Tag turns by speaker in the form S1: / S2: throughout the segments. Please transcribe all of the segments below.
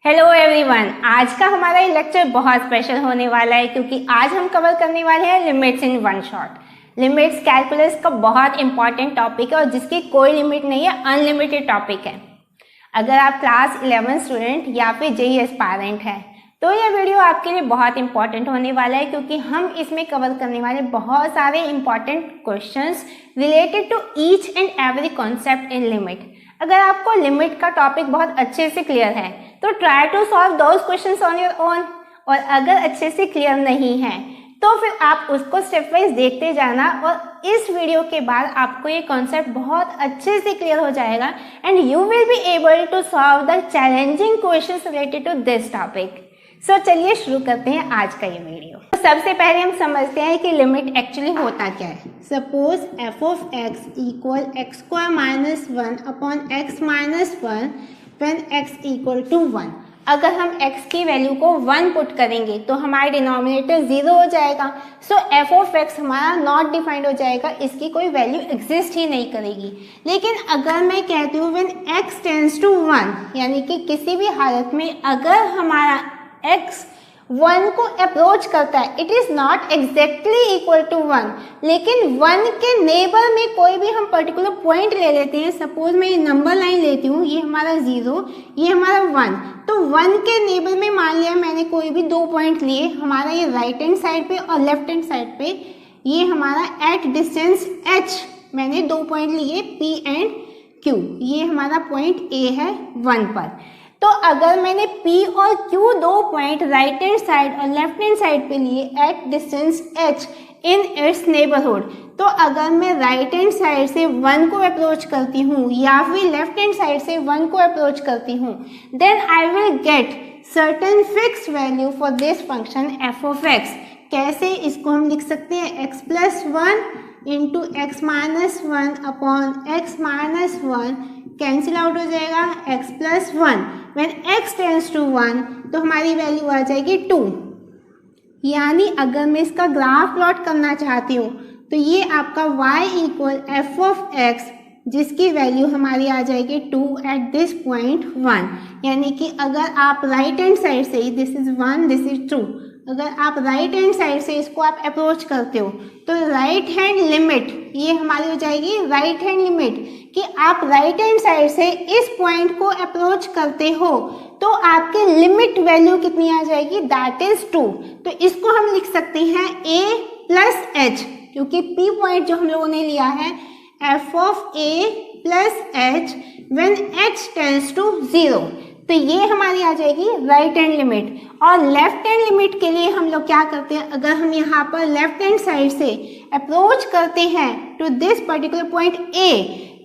S1: Hello everyone, आज का हमारा ये लेक्चर बहुत स्पेशल होने वाला है क्योंकि आज हम कवर करने वाले हैं limits in one shot. Limits calculus का बहुत इंपॉर्टेंट टॉपिक है और जिसकी कोई लिमिट नहीं है, अनलिमिटेड टॉपिक है। अगर आप क्लास 11 स्टूडेंट या फिर जेईई एस्पायरेंट हैं तो ये वीडियो आपके लिए बहुत इंपॉर्टेंट होने वाला है क्योंकि हम इसमें कवर करने वाले बहुत सारे important questions related to each and every concept in limit. अगर आपको लिमिट का टॉपिक बहुत अच्छे से क्लियर है तो try to solve those questions on your own, और अगर अच्छे से क्लियर नहीं है तो फिर आप उसको स्टेप वाइज देखते जाना और इस वीडियो के बाद आपको ये कॉन्सेप्ट बहुत अच्छे से क्लियर हो जाएगा and you will be able to solve the challenging questions related to this topic. So चलिए शुरू करते हैं आज का ये वीडियो। सबसे पहले हम समझते हैं कि लिमिट एक्चुअली होता क्या है। Suppose f of x equal x square minus 1 upon x minus 1 when x equal to 1। अगर हम x की वैल्यू को 1 पुट करेंगे तो हमारा डिनोमिनेटर 0 हो जाएगा। सो f ऑफ x हमारा नॉट डिफाइंड हो जाएगा, इसकी कोई वैल्यू एग्जिस्ट ही नहीं करेगी। लेकिन अगर मैं कहती हूँ व्हेन x टेंड्स टू 1, यानी कि किसी भी हालत में अगर हमारा x 1 को अप्रोच करता है, it is not exactly equal to 1, लेकिन 1 के नेबर में कोई भी हम पर्टिकुलर पॉइंट ले लेते हैं। सपोज मैं ये नंबर लाइन लेती हूँ, ये हमारा 0, ये हमारा 1, तो 1 के नेबर में मान लिया मैंने कोई भी 2 पॉइंट लिए, हमारा ये राइट हैंड साइड पे और लेफ्ट हैंड साइड पे ये हमारा एट डिस्टेंस h मैंने 2 पॉइंट लिए P एंड Q। ये हमारा पॉइंट A है 1 पर। तो अगर मैंने P और Q 2 point right hand side और लेफ्ट हैंड साइड पे लिए eight distance h in its neighbourhood, तो अगर मैं राइट हैंड साइड से 1 को अप्रोच करती हूँ या फिर लेफ्ट हैंड साइड से 1 को अप्रोच करती हूँ, then I will get certain fix value for this function f of x। कैसे, इसको हम लिख सकते हैं x plus 1 into x minus 1 upon x minus 1, cancel out हो जाएगा x plus 1। When x tends to 1 तो हमारी वैल्यू आ जाएगी 2। यानी अगर मैं इसका ग्राफ प्लॉट करना चाहती हूँ तो ये आपका y equal F of x, जिसकी वैल्यू हमारी आ जाएगी 2 एट दिस पॉइंट 1। यानी कि अगर आप राइट हैंड साइड से, दिस इज 1 दिस इज 2, अगर आप राइट हैंड साइड से इसको आप अप्रोच करते हो तो राइट हैंड लिमिट ये हमारी हो जाएगी राइट हैंड लिमिट, कि आप राइट हैंड साइड से इस पॉइंट को अप्रोच करते हो तो आपके लिमिट वैल्यू कितनी आ जाएगी, दैट इज 2। तो इसको हम लिख सकते हैं a प्लस h, क्योंकि P पॉइंट जो हम लोगों ने लिया है f of a plus h when h tends to 0, तो ये हमारी आ जाएगी राइट हैंड लिमिट। और लेफ्ट हैंड लिमिट के लिए हम लोग क्या करते हैं, अगर हम यहाँ पर लेफ्ट हैंड साइड से अप्रोच करते हैं to this particular point A,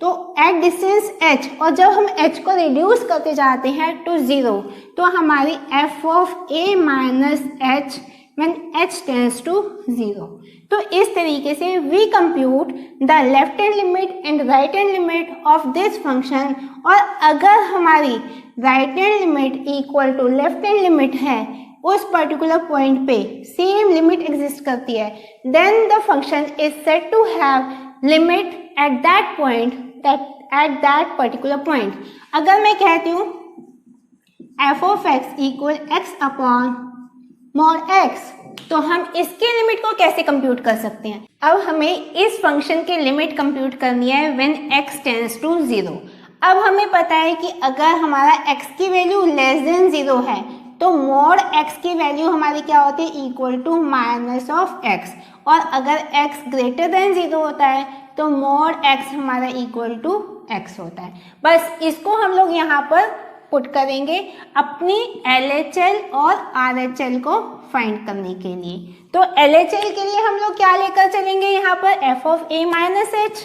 S1: तो एट डिस्टेंस h, और जब हम h को रिड्यूस करते जाते हैं टू 0, तो हमारी f of a minus h when h tends to 0। तो इस तरीके से we compute the left hand limit and right hand limit of this function. और अगर हमारी right hand limit equal to left hand limit है, उस पर्टिकुलर पॉइंट पे सेम लिमिट एग्जिस्ट करती है, then the function is said to have limit at that point, at that particular point. अगर मैं कहती हूँ F of x equal x upon mod x, तो हम इसके लिमिट को कैसे कंप्यूट कर सकते हैं। अब हमें इस फंक्शन की लिमिट कंप्यूट करनी है व्हेन x टेंड्स टू 0। अब हमें पता है कि अगर हमारा x की वैल्यू लेस देन 0 है तो मॉड x की वैल्यू हमारी क्या होती है, equal to minus of x, और अगर x ग्रेटर देन 0 होता है तो मॉड x हमारा इक्वल टू x होता है। बस इसको हम लोग यहाँ पर पुट करेंगे अपनी LHL और RHL को फाइंड करने के लिए। तो LHL के लिए हम लोग क्या लेकर चलेंगे, यहाँ पर f of a minus h,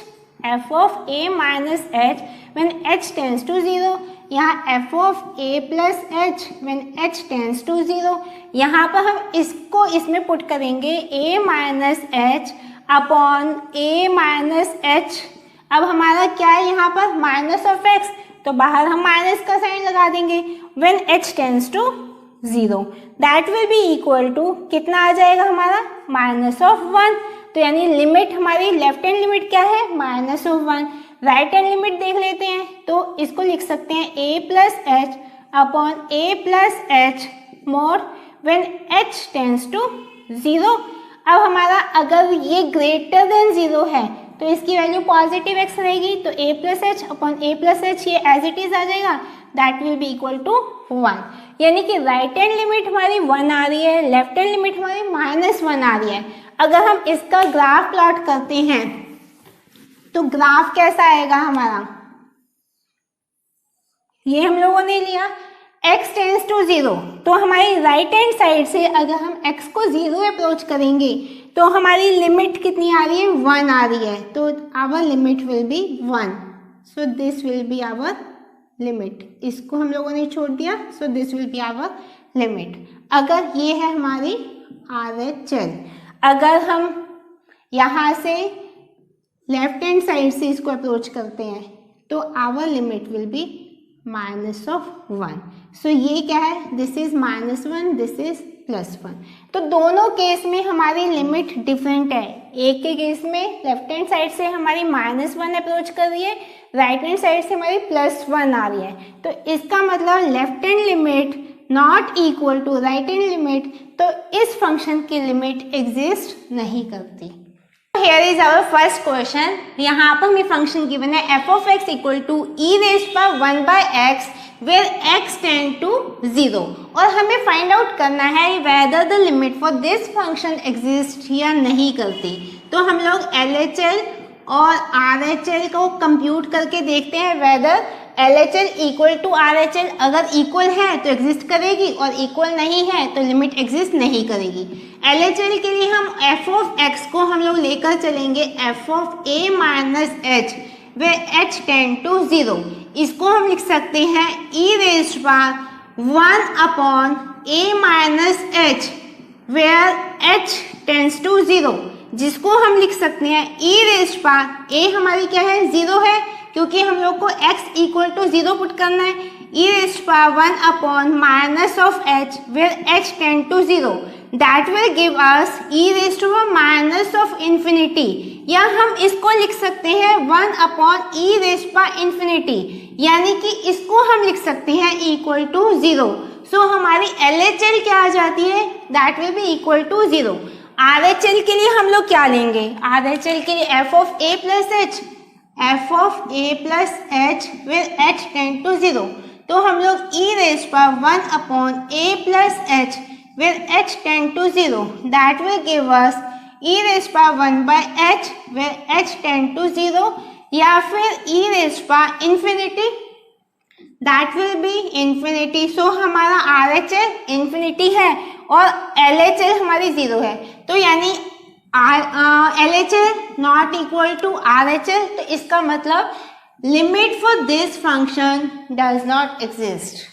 S1: f of a minus h when h tends to 0, यहाँ f of a plus h when h tends to 0। यहाँ पर हम इसको इसमें पुट करेंगे a minus h upon a minus h। अब हमारा क्या है यहाँ पर, माइनस ऑफ x, तो बाहर हम माइनस का साइन लगा देंगे when h tends to 0, that will be equal to कितना आ जाएगा हमारा, माइनस ऑफ 1। तो यानी लिमिट हमारी लेफ्ट हैंड लिमिट क्या है, minus of 1। Right hand limit देख लेते हैं, तो इसको लिख सकते हैं a plus h upon a plus h more when h tends to 0। अब हमारा अगर ये ग्रेटर देन 0 है तो इसकी वैल्यू पॉजिटिव x रहेगी, तो a plus h upon a plus h ये एज इट इज आ जाएगा, that will be equal to 1। यानी कि राइट हैंड लिमिट हमारी 1 आ रही है, लेफ्ट हैंड लिमिट हमारी -1 आ रही है। अगर हम इसका ग्राफ प्लॉट करते हैं तो ग्राफ कैसा आएगा हमारा, ये हम लोगों ने लिया x टेंड्स टू 0, तो हमारी राइट हैंड साइड से अगर हम x को 0 अप्रोच करेंगे तो हमारी लिमिट कितनी आ रही है, 1 आ रही है, तो our limit will be 1। So this will be our limit, इसको हम लोगों ने छोड़ दिया, so this will be our limit. अगर ये है हमारी RHL, अगर हम यहाँ से लेफ्ट हैंड साइड से इसको अप्रोच करते हैं तो आवर लिमिट विल बी -1। सो ये क्या है, दिस इज -1, दिस इज +1। तो दोनों केस में हमारी लिमिट डिफरेंट है। एक के केस में लेफ्ट हैंड साइड से हमारी -1 अप्रोच कर रही है, राइट हैंड साइड से हमारी +1 आ रही है, तो इसका मतलब left hand limit not equal to right hand limit, तो इस फंक्शन की लिमिट एग्जिस्ट नहीं करती। Here is our first question। यहाँ पर हमें फंक्शन गिवन है f of x equal to e raised power 1 by x where x tend to 0, और हमें फाइंड आउट करना है whether the limit for this function exist या नहीं करती। तो हम लोग LHL और RHL को कंप्यूट करके देखते हैं whether LHL equal to RHL, अगर इक्वल है तो एग्जिस्ट करेगी और इक्वल नहीं है तो लिमिट एग्जिस्ट नहीं करेगी। LHL के लिए हम f of x को हम लोग लेकर चलेंगे f of a minus h where h tend to 0, इसको हम लिख सकते हैं e raised power 1 upon a minus h where h tends to 0, जिसको हम लिख सकते हैं e रेज़्ड पावर a हमारी क्या है, 0 है, क्योंकि हम लोग को x इक्वल टू 0 पुट करना है, e raised power 1 upon minus of h where h tend to 0, that will give us e raised to minus of infinity, या हम इसको लिख सकते हैं 1 अपॉन e रेज़्ड पावर इन्फिनिटी, यानी कि इसको हम लिख सकते हैं इक्वल टू 0। सो हमारी LHL क्या आ जाती है, that will be equal to 0। RHL के लिए हम लोग क्या लेंगे, RHL के लिए f of a plus h, f of a plus h where h tend to 0, तो हम लोग e raised power 1 upon a plus h where h tend to 0, that will give us e raised power 1 by h where h tend to 0, या फिर e raised power infinity, that will be infinity। So हमारा RHL infinity है और LHL हमारी 0 है, तो यानी LHL not equal to RHL, तो इसका मतलब limit for this function does not exist.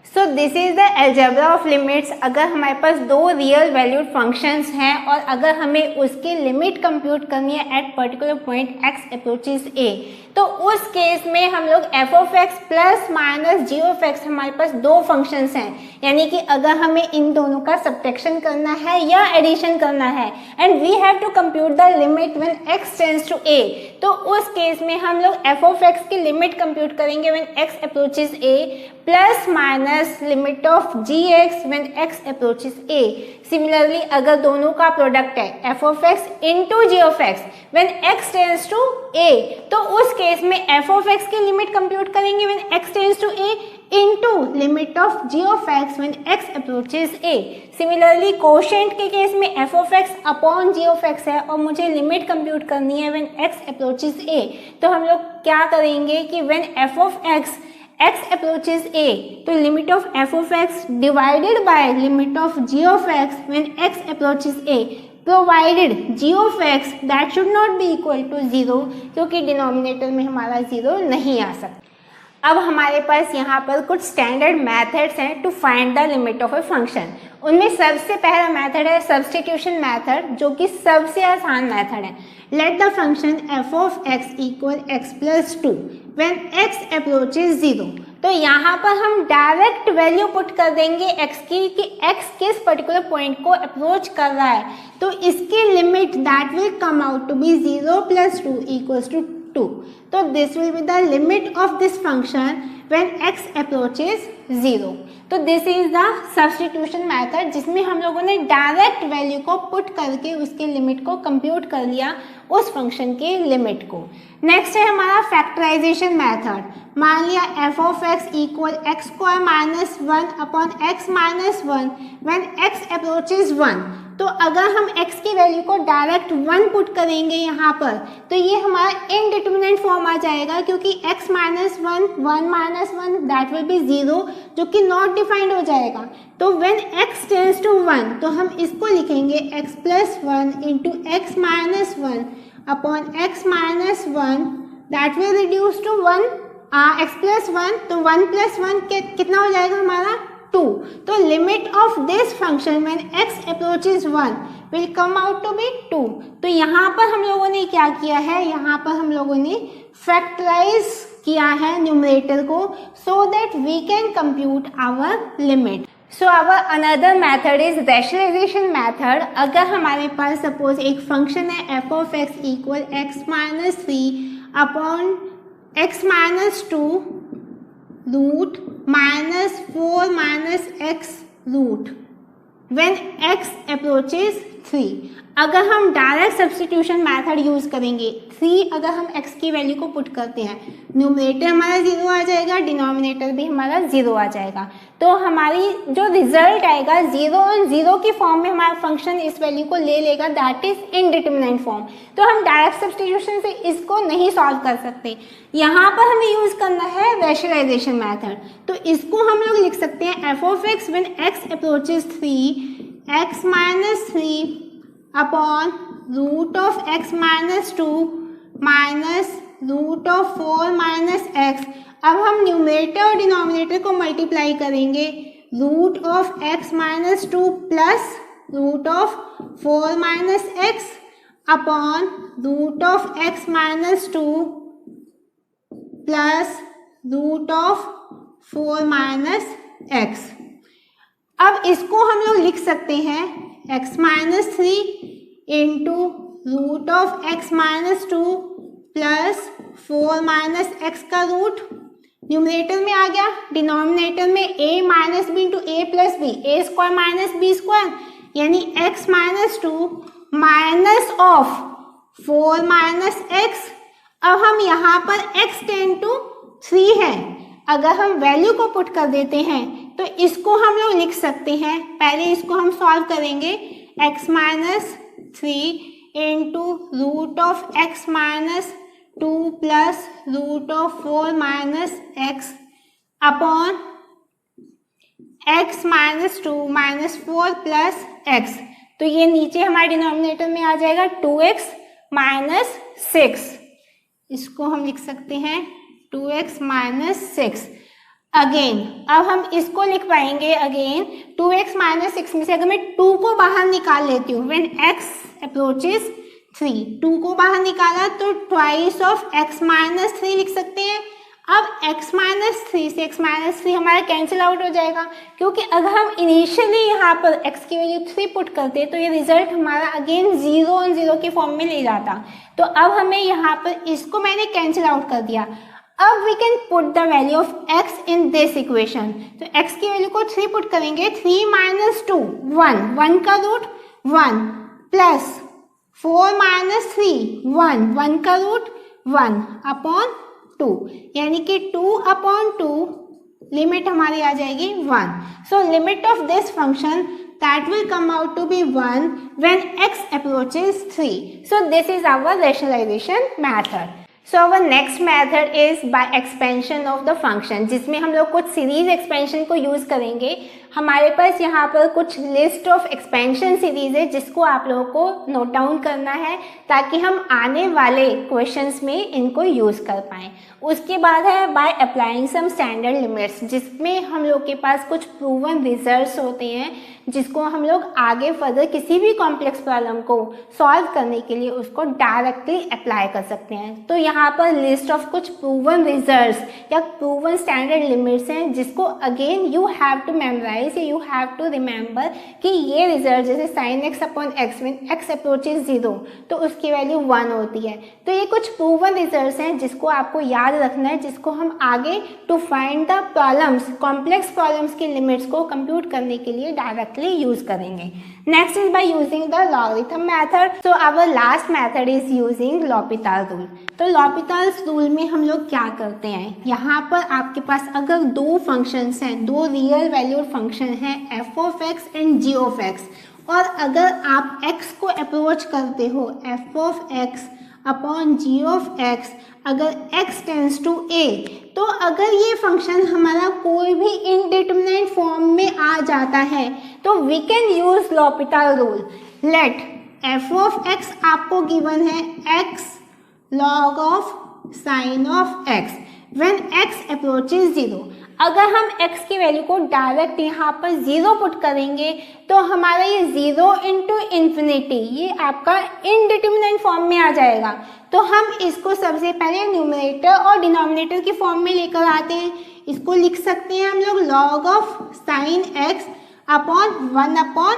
S1: So this is the algebra of limits. अगर हमारे पास दो रियल वैल्यूड फंक्शंस हैं और अगर हमें उसकी लिमिट कंप्यूट करनी है at particular point x approaches a, तो उस केस में हम लोग f of x plus minus g of x, हमारे पास दो फंक्शंस हैं, यानी कि अगर हमें इन दोनों का सब्ट्रैक्शन करना है या एडिशन करना है and we have to compute the limit when x tends to a, तो उस केस में हम लोग f of x की लिमिट कंप्यूट करेंगे when x approaches a plus minus limit of gx when x approaches a। Similarly अगर दोनों का प्रोडक्ट है f of x into g of x when x tends to a, तो उस case में f of x की limit compute करेंगे when x tends to a into limit of g of x when x approaches a। Similarly quotient के case में f of x upon g of x है और मुझे limit compute करनी है when x approaches a, तो हम लोग क्या करेंगे कि when f of x approaches a, तो limit of f of x divided by limit of g of x when x approaches a, provided g of x that should not be equal to 0, क्योंकि denominator में हमारा 0 नहीं आ सकता। अब हमारे पास यहाँ पर कुछ स्टैंडर्ड मेथड्स हैं to find the limit of a function. उनमें सबसे पहला मेथड है सब्स्टिट्यूशन मेथड, जो कि सबसे आसान मेथड है। Let the function f of x equal x plus 2 when x approaches 0, तो यहाँ पर हम डायरेक्ट वैल्यू पुट कर देंगे x की कि x किस पर्टिकुलर पॉइंट को अप्रोच कर रहा है, तो इसकी limit that will come out to be 0 plus 2 equals to 2. तो this will be the limit of this function when x approaches 0. तो this is the substitution method जिसमें हम लोगों ने डायरेक्ट वैल्यू को पुट करके उसके लिमिट को कंप्यूट कर लिया, उस फंक्शन के लिमिट को. नेक्स्ट है हमारा फैक्टराइजेशन मेथड. मान लिया f of x equal x square minus 1 upon x minus 1 when x approaches 1. तो अगर हम x की वैल्यू को डायरेक्ट 1 पुट करेंगे यहाँ पर तो ये हमारा इनडिटरमिनेट फॉर्म आ जाएगा, क्योंकि x minus 1 1 minus 1 that will B 0 जो कि नॉट डिफाइंड हो जाएगा. तो व्हेन x टेंड्स टू 1 तो हम इसको लिखेंगे x plus 1 into x minus 1 upon x minus 1 that will reduce to 1 x plus 1. तो 1 प्लस 1 कितना हो जाएगा हमारा 2. तो limit of this function when x approaches 1 will come out to be 2. तो यहाँ पर हम लोगों ने क्या किया है, यहाँ पर हम लोगों ने फैक्टराइज किया है न्यूमरेटर को so that we can compute our limit. So our another method is rationalisation method. अगर हमारे पास सपोज एक फंक्शन है f of x equal x minus 3 upon x minus 2 root minus 4 minus x root when x approaches 3. अगर हम direct substitution method use करेंगे, 3 अगर हम x की वैल्यू को पुट करते हैं, न्यूमरेटर हमारा 0 आ जाएगा, डिनोमिनेटर भी हमारा 0 आ जाएगा. तो हमारी जो रिजल्ट आएगा 0 और 0 की फॉर्म में हमारा फंक्शन इस वैल्यू को ले लेगा, दैट इज इनडिटरमिनेट फॉर्म. तो हम डायरेक्ट सब्स्टिट्यूशन से इसको नहीं सॉल्व कर सकते. यहाँ पर हमें यूज करना है रैशनलाइजेशन मेथड. तो इसको हम लोग लिख सकते हैं f of x when x approaches 3 x minus 3 upon root of x minus 2 minus root of 4 minus x. अब हम न्यूमरेटर और डिनोमिनेटर को मल्टीप्लाई करेंगे, root of x minus 2 plus root of 4 minus x upon root of x minus 2 plus root of 4 minus x. अब इसको हम लोग लिख सकते हैं x minus 3 into root of x minus 2 plus 4 minus x का रूट न्यूमरेटर में आ गया, डिनोमिनेटर में a minus b into a plus b, a square minus b square, यानी x minus 2 minus of 4 minus x. अब हम यहाँ पर x टेंड टू 3 है, अगर हम वैल्यू को पुट कर देते हैं तो इसको हम लोग लिख सकते हैं. पहले इसको हम सॉल्व करेंगे, x minus 3 into root of x minus 2 plus root of 4 minus x upon x minus 2 minus 4 plus x. तो ये नीचे हमारे डिनोमिनेटर में आ जाएगा 2x माइनस 6. इसको हम लिख सकते हैं 2x माइनस 6. अगेन अब हम इसको लिख पाएंगे, अगेन 2x माइनस 6 में से अगर मैं 2 को बाहर निकाल लेती हूँ व्हेन x अप्रोचेज 3, 2 को बाहर निकाला तो ट्वाइस ऑफ x माइनस 3 लिख सकते हैं. अब x माइनस 3 से x माइनस 3 हमारा कैंसिल आउट हो जाएगा, क्योंकि अगर हम इनिशियली यहाँ पर x की वैल्यू 3 पुट करते तो ये रिजल्ट हमारा अगेन 0 और 0 की फॉर्म में ले जाता. तो अब हमें यहाँ पर इसको मैंने कैंसिल आउट कर दिया. अब we can put the value of x in this equation. तो x की वैल्यू को 3 पुट करेंगे, 3 माइनस 2 1, 1 का रूट 1 प्लस 4 माइनस 3 1, 1 का रूट 1 अपॉन 2, यानी कि 2 अपॉन 2 लिमिट हमारी आ जाएगी 1. So limit of this function that will come out to be 1 when x approaches 3. So this is our rationalization method. So our next method is by expansion of the function, जिसमें हम लोग कुछ series expansion को use करेंगे. हमारे पास यहाँ पर कुछ लिस्ट ऑफ एक्सपेंशन सीरीज है जिसको आप लोगों को नोट डाउन करना है ताकि हम आने वाले क्वेश्चंस में इनको यूज कर पाएँ. उसके बाद है by applying some standard limits, जिसमें हम लोग के पास कुछ प्रूवन रिजल्ट्स होते हैं जिसको हम लोग आगे फर्दर किसी भी कॉम्प्लेक्स प्रॉब्लम को सॉल्व करने के लिए उसको डायरेक्टली अप्लाई कर सकते हैं. तो यहाँ पर लिस्ट ऑफ कुछ प्रूवन रिजल्ट्स या प्रूवन स्टैंडर्ड लिमिट्स हैं जिसको again you have to memorise guys, you have to remember कि ये रिजल्ट जैसे sine x upon x when x approaches 0 तो उसकी वैल्यू 1 होती है। तो ये कुछ प्रूवन रिजल्ट्स हैं जिसको आपको याद रखना है, जिसको हम आगे to find the problems, complex problems की लिमिट्स को कंप्यूट करने के लिए डायरेक्टली यूज करेंगे। Next is by using the logarithm method. So our last method is using L'Hopital rule. तो लॉपिताल रूल में हम लोग क्या करते हैं, यहाँ पर आपके पास अगर दो फंक्शंस हैं, दो रियल वैल्यूड फंक्शन हैं f of x and g of x, और अगर आप x को अप्रोच करते हो f of x upon g of x, अगर x टेंड्स टू a, तो अगर ये फंक्शन हमारा कोई भी इनडिटरमिनेट फॉर्म में आ जाता है तो we can use L'Hopital rule. Let f of x आपको गिवन है x log of sine of x when x approaches 0। अगर हम x की वैल्यू को डायरेक्ट यहाँ पर 0 पुट करेंगे तो हमारा ये 0 इंटू इन्फिनिटी ये आपका इनडिटरमिनेट फॉर्म में आ जाएगा। तो हम इसको सबसे पहले न्यूमरेटर और डिनोमिनेटर की फॉर्म में लेकर आते हैं। इसको लिख सकते हैं हम लोग log of sine x upon 1 upon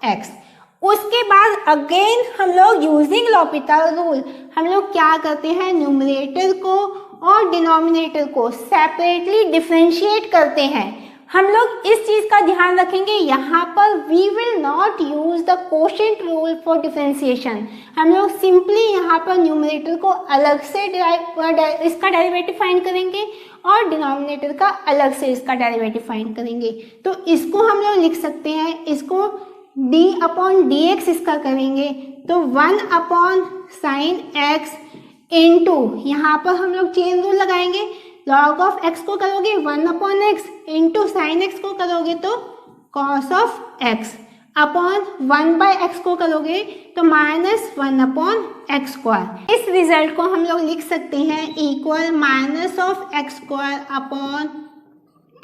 S1: x। उसके बाद अगेन हम लोग यूजिंग लॉपिताल रूल हम लोग क्या करते हैं, न्यूमरेटर को और डिनोमिनेटर को सेपरेटली डिफरेंशिएट करते हैं। हम लोग इस चीज़ का ध्यान रखेंगे, यहाँ पर we will not use the quotient rule for differentiation. हम लोग सिंपली यहाँ पर न्यूमरेटर को अलग से इसका डेरिवेटिव फाइंड करेंगे और डिनोमिनेटर का अलग से इसका डेरिवेटिव फाइंड करेंगे। तो इसको हम लोग लिख सकते हैं, इसको d अपॉन डी एक्स इसका करेंगे तो 1 अपॉन साइन एक्स इंटू यहाँ पर हम लोग चेन रूल लगाएंगे, लॉग ऑफ x को करोगे 1 upon x into sine x को करोगे तो cos of x upon 1 by x को करोगे तो माइनस 1 अपॉन एक्स स्क्वायर। इस रिजल्ट को हम लोग लिख सकते हैं equal minus of x square upon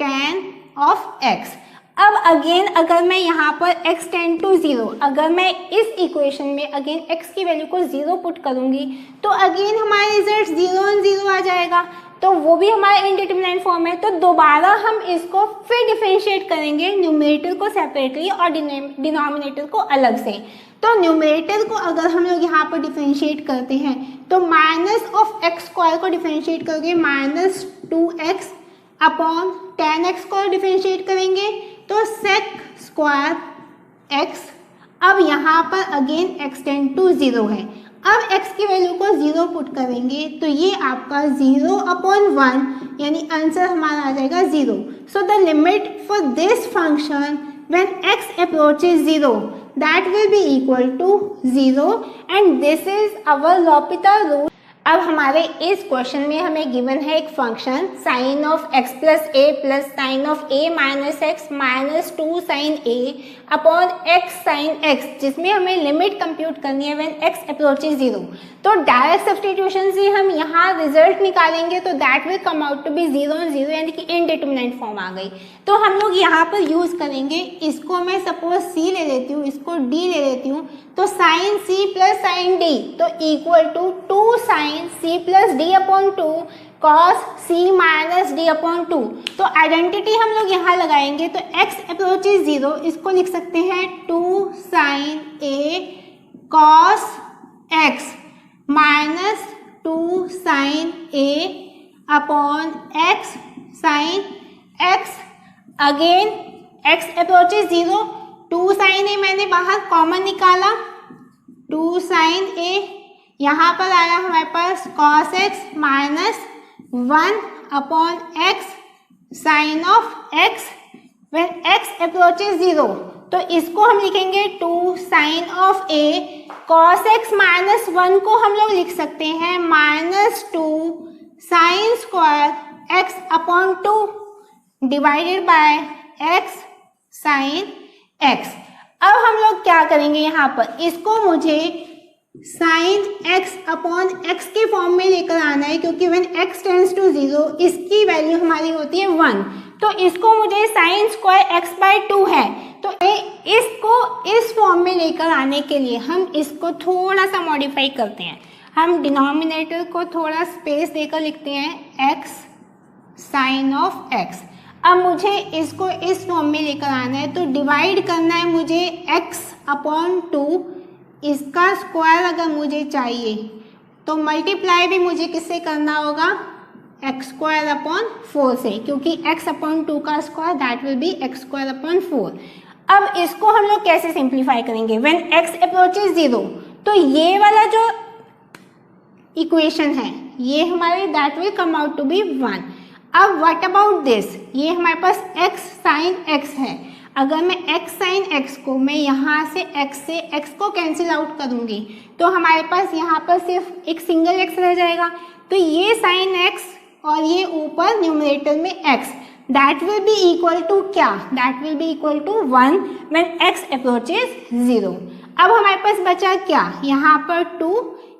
S1: tan of x। अब अगेन अगर मैं यहाँ पर x टेंड टू 0, अगर मैं इस इक्वेशन में अगेन x की वैल्यू को 0 पुट करूँगी तो अगेन हमारा रिजल्ट 0 और 0 आ जाएगा, तो वो भी हमारा इनडिटरमिनेट फॉर्म है। तो दोबारा हम इसको फिर डिफरेंशिएट करेंगे, न्यूमरेटर को सेपरेटली और डिनोमिनेटर को अलग से। तो न्यूमरेटर को अगर हम लोग यहाँ पर डिफरेंशिएट करते हैं तो माइनस ऑफ एक्स स्क्वायर को डिफरेंशिएट करोगे minus 2x upon tan x को डिफरेंशिएट करेंगे तो sec स्क्वायर x। अब यहाँ पर अगेन x टेंड टू 0 है, अब x की वैल्यू को 0 पुट करेंगे तो ये आपका 0 अपॉन 1 यानी आंसर हमारा आ जाएगा 0। So the limit for this function when x approaches 0 that will be equal to 0 and this is our L'Hopital rule. अब हमारे इस क्वेश्चन में हमें गिवन है एक function sine of x plus a plus sine of a minus x minus 2 sine a upon x sine x, जिसमें हमें limit compute करनी है व्हेन x अप्रोचेज 0। तो डायरेक्ट सब्स्टिट्यूशन से हम यहाँ रिजल्ट निकालेंगे तो that will come out to be 0 और 0 यानी कि इनडिटरमिनेट फॉर्म आ गई। तो हम लोग यहाँ पर यूज करेंगे, इसको मैं सपोज c ले लेती हूँ, इसको d ले लेती हूँ, तो sine c plus sine d तो equal to 2 sine c plus d upon 2 cos c minus d upon 2। तो आइडेंटिटी हम लोग यहाँ लगाएंगे तो x अप्रोचेज 0, इसको लिख सकते हैं 2 sine a cos x minus 2 sine a upon x sine x। Again x approaches 0, 2 sine a मैंने बाहर कॉमन निकाला, 2 साइन a यहाँ पर आया हमारे पास cos x minus 1 upon x sine of x when x approaches 0। तो इसको हम लिखेंगे 2 sine of a cos x minus 1 को हम लोग लिख सकते हैं minus 2 sine square x upon 2 divided by x sine x। अब हम लोग क्या करेंगे, यहाँ पर इसको मुझे साइन x अपॉन x के फॉर्म में लेकर आना है क्योंकि व्हेन x टेंड्स टू 0 इसकी वैल्यू हमारी होती है 1। तो इसको मुझे साइन स्क्वायर x बाय 2 है, तो इसको इस फॉर्म में लेकर आने के लिए हम इसको थोड़ा सा मॉडिफाई करते हैं। हम डिनोमिनेटर को थोड़ा स्पेस देकर लिखते हैं x साइन ऑफ x। अब मुझे इसको इस फॉर्म में लेकर आना है, तो डिवाइड करना है मुझे x/2, इसका स्क्वायर अगर मुझे चाहिए तो मल्टीप्लाई भी मुझे किससे करना होगा, x²/4 से, क्योंकि x/2 का square that will B x²/4। अब इसको हम लोग कैसे सिंप्लीफाई करेंगे, व्हेन x अप्रोचेस 0, तो ये वाला जो इक्वेशन है ये हमारे that will come out to be 1। अब व्हाट अबाउट दिस, ये हमारे पास x sin x है, अगर मैं x sin x को मैं यहाँ से x को कैंसिल आउट करूँगी तो हमारे पास यहाँ पर सिर्फ एक सिंगल x रह जाएगा, तो ये sin x और ये ऊपर न्यूमरेटर में x that will be equal to क्या, that will be equal to 1 when x approaches 0। अब हमारे पास बचा क्या, यहाँ पर 2,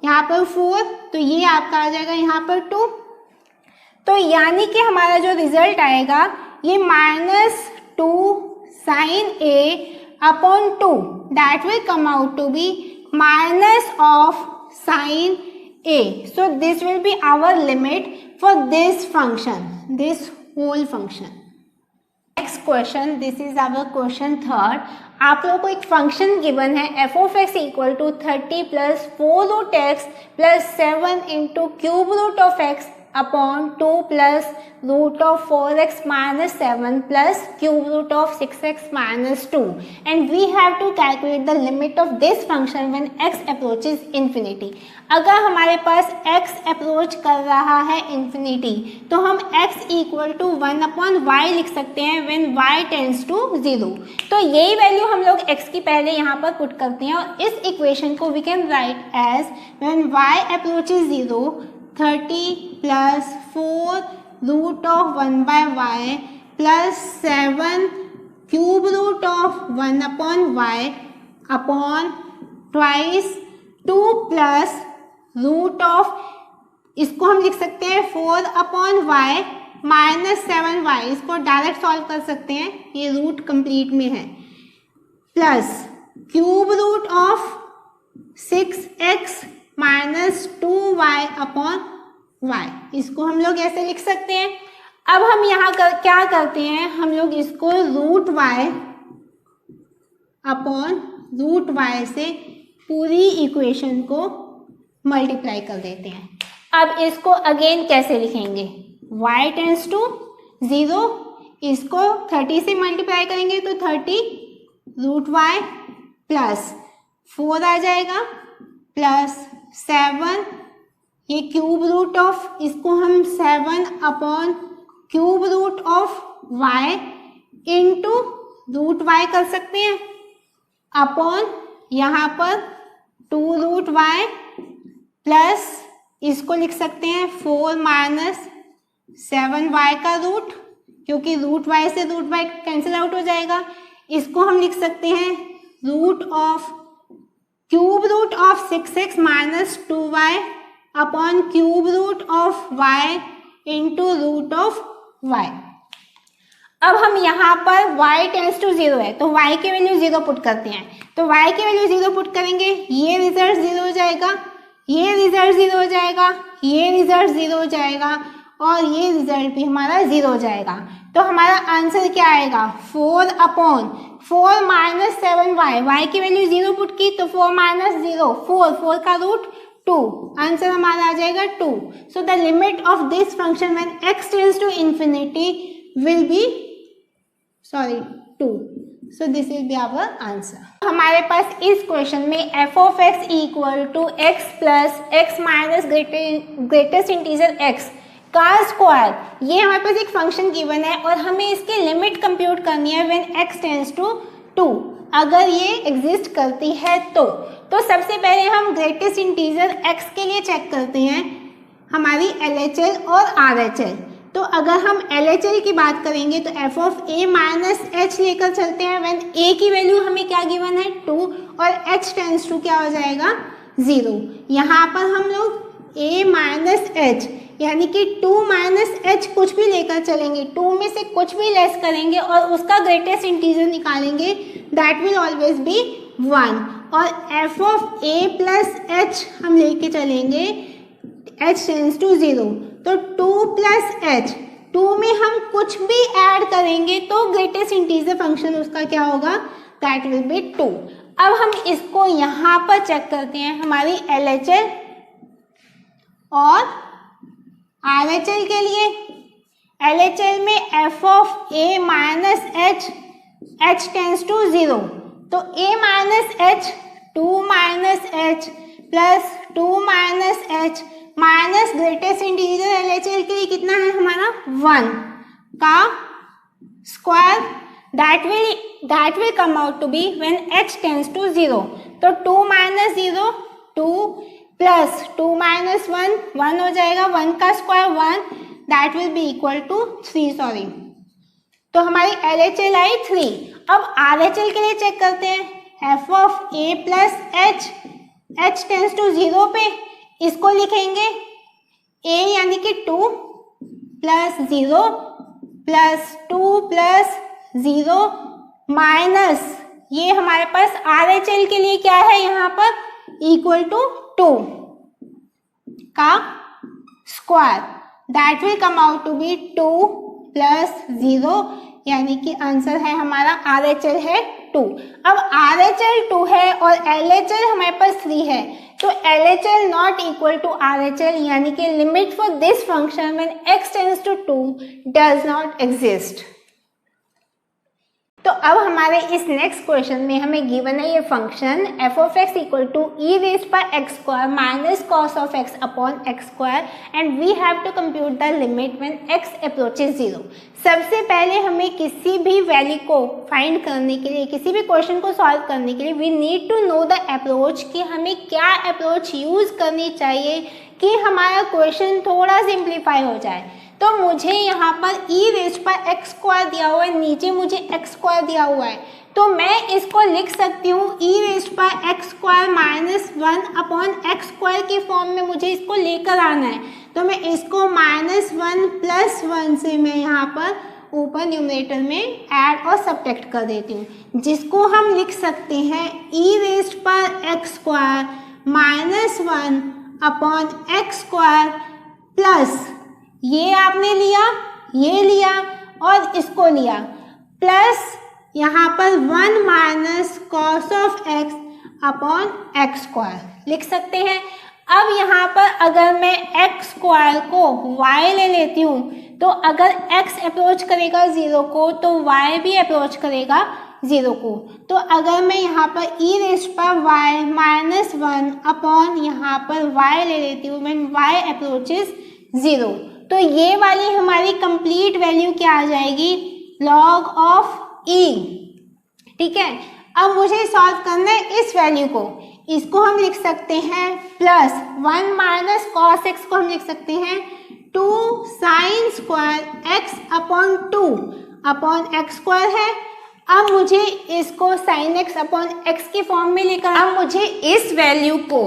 S1: यहाँ पर 4, तो ये आपका आ जाएगा यहाँ पर 2, तो यानी कि हमारा जो रिजल्ट आएगा ये -2 sin a/2 that will come out to be minus of sin a। So this will be our limit for this function, this whole function. Next question, this is our question 3। आप लोगों को एक function given है f(x) equal to 30 plus 4√x plus 7 into cube root of x upon 2 plus root of 4x minus 7 plus cube root of 6x minus 2, and we have to calculate the limit of this function when x approaches infinity. अगर हमारे पास x approach कर रहा है infinity तो हम x equal to 1/y लिख सकते हैं व्हेन y टेंड्स टू 0। तो यही वैल्यू हम लोग x की पहले यहाँ पर पुट करते हैं और इस इक्वेशन को we can write as when y approaches 0 30 plus 4 root of 1/y plus 7 cube root of 1/y upon twice 2 plus root of, इसको हम लिख सकते हैं 4/y माइनस 7y, इसको डायरेक्ट सॉल्व कर सकते हैं, ये रूट कंप्लीट में है, plus cube root of 6x minus 2y upon y, इसको हम लोग ऐसे लिख सकते हैं। अब हम यहाँ क्या करते हैं, हम लोग इसको root y upon root y से पूरी इक्वेशन को मल्टीप्लाई कर देते हैं। अब इसको अगेन कैसे लिखेंगे, y टेंड्स टू 0, इसको 30 से मल्टीप्लाई करेंगे तो 30 रूट y प्लस 4 आ जाएगा प्लस 7, ये क्यूब रूट ऑफ, इसको हम 7 upon cube root of y into root y कर सकते हैं अपॉन यहाँ पर 2 रूट y प्लस इसको लिख सकते हैं 4 माइनस 7y का रूट, क्योंकि रूट y से रूट y कैंसिल आउट हो जाएगा, इसको हम लिख सकते हैं root of cube root of 6x minus 2y upon cube root of y into root of y। अब हम यहाँ पर y टेंड्स टू 0 है तो y की वैल्यू 0 पुट करते हैं, तो y की वैल्यू 0 पुट करेंगे, ये रिजल्ट 0 हो जाएगा, ये रिजल्ट 0 हो जाएगा, ये रिजल्ट 0 हो जाएगा और ये रिजल्ट भी हमारा 0 हो जाएगा। तो हमारा आंसर क्या आएगा, 4/4 माइनस 7y, y की वैल्यू 0 पुट की तो 4 माइनस 0 4 का रूट 2, आंसर हमारा आ जाएगा 2। So the limit of this function when x tends to infinity will be 2। So this will be our answer. हमारे पास इस क्वेश्चन में f(x) equal to x plus x minus greatest integer x का square, ये हमारे पास एक function given है और हमें इसकी लिमिट कंप्यूट करनी है व्हेन x टेंड्स टू 2, अगर ये एग्जिस्ट करती है तो सबसे पहले हम ग्रेटेस्ट इंटीजर x के लिए चेक करते हैं हमारी LHL और RHL। तो अगर हम LHL की बात करेंगे तो f(a) माइनस h लेकर चलते हैं व्हेन a की वैल्यू हमें क्या गिवन है 2 और h टेंड्स टू क्या हो जाएगा 0। यहाँ पर हम लोग a माइनस h यानी कि 2 माइनस h कुछ भी लेकर चलेंगे, 2 में से कुछ भी लेस करेंगे और उसका ग्रेटेस्ट इंटीजर निकालेंगे, दैट विल ऑलवेज बी 1। और f(a) प्लस h हम लेके चलेंगे h टेंड्स टू 0, तो 2 प्लस h 2 में हम कुछ भी ऐड करेंगे तो ग्रेटेस्ट इंटीजर फंक्शन उसका क्या होगा, दैट विल बी 2। अब हम इसको यहाँ पर चेक करते हैं हमारी LHL और RHL के लिए। LHL में f of a minus h tends to 0, तो a minus h 2 minus h plus 2 minus h minus greatest integer LHL के लिए कितना है हमारा 1 का square, that will come out to be when h tends to 0। तो 2 minus 0 2 plus 2 minus 1 1 हो जाएगा, 1 का square 1, that will be equal to 3 sorry. तो हमारी LHL आई 3। अब RHL के लिए चेक करते हैं। f of a plus h tends to 0 पे इसको लिखेंगे a यानी कि 2 प्लस 0 प्लस 2 प्लस 0 माइनस ये हमारे पास RHL के लिए क्या है यहाँ पर इक्वल टू 2 का square, that will come out to be 2 plus 0 यानी कि आंसर है हमारा RHL है 2। अब RHL 2 है और LHL हमारे पास 3 है, तो LHL not equal to RHL यानी कि limit for this function when x tends to 2 does not exist. तो अब हमारे इस नेक्स्ट क्वेश्चन में हमें गिवन है ये function f of x equal to e raised by x square minus cos of x upon x square and we have to compute the limit when x approaches 0। सबसे पहले हमें किसी भी value को फाइंड करने के लिए, किसी भी क्वेश्चन को सॉल्व करने के लिए we need to know the approach कि हमें क्या अप्रोच यूज करनी चाहिए कि हमारा क्वेश्चन थोड़ा सिंप्लीफाई हो जाए। तो मुझे यहाँ पर e raised by x square दिया हुआ है, नीचे मुझे x स्क्वायर दिया हुआ है, तो मैं इसको लिख सकती हूँ e raised by x square minus 1 upon x square के फॉर्म में मुझे इसको लेकर आना है। तो मैं इसको माइनस 1 प्लस 1 से मैं यहाँ पर ऊपर न्यूमरेटर में ऐड और सब्ट्रैक्ट कर देती हूँ, जिसको हम लिख सकते हैं e raised by x square minus 1 upon x square plus ये आपने लिया, ये लिया और इसको लिया, प्लस यहाँ पर 1 minus cos of x upon x square लिख सकते हैं। अब यहाँ पर अगर मैं x स्क्वायर को y ले लेती हूँ तो अगर x अप्रोच करेगा 0 को तो y भी अप्रोच करेगा 0 को। तो अगर मैं यहाँ पर e raised bye y minus 1 upon यहाँ पर y ले लेती हूँ व्हेन y अप्रोचेस 0, तो ये वाली हमारी कंप्लीट वैल्यू क्या आ जाएगी, लॉग ऑफ e। ठीक है, अब मुझे सॉल्व करना है इस वैल्यू को, इसको हम लिख सकते हैं प्लस 1 माइनस कॉस x को हम लिख सकते हैं 2 sine square x upon 2 upon x square है। अब मुझे इसको साइन x अपॉन x के फॉर्म में लेकर, अब मुझे इस वैल्यू को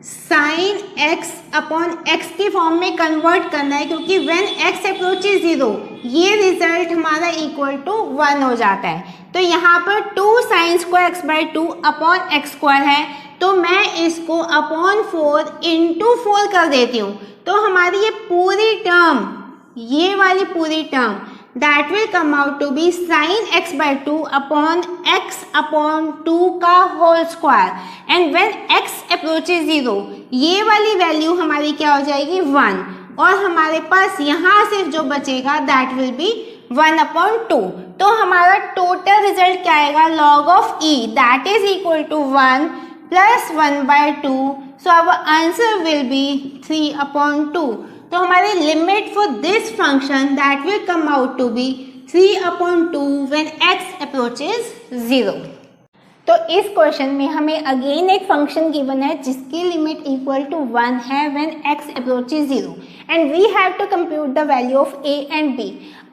S1: साइन x अपॉन x के फॉर्म में कन्वर्ट करना है, क्योंकि व्हेन x अप्रोचेस 0 ये रिजल्ट हमारा इक्वल टू 1 हो जाता है। तो यहाँ पर 2 sine square x by 2 upon x square है, तो मैं इसको अपॉन 4 इंटू 4 कर देती हूँ। तो हमारी ये पूरी टर्म, ये वाली पूरी term that will come out to be sin x by 2 upon x upon 2 का whole square and when x approaches 0 ये वाली वैल्यू हमारी क्या हो जाएगी 1, और हमारे पास यहाँ से जो बचेगा that will be 1 upon 2। तो हमारा टोटल रिजल्ट क्या आएगा, log of e that is equal to 1 plus 1 by 2, so our answer will be 3 upon 2। तो हमारे limit for this function that will come out to be 3 upon 2 when x approaches 0। तो इस question में हमें again एक function given है जिसकी limit equal to 1 है when x approaches 0 and we have to compute the value of a and b।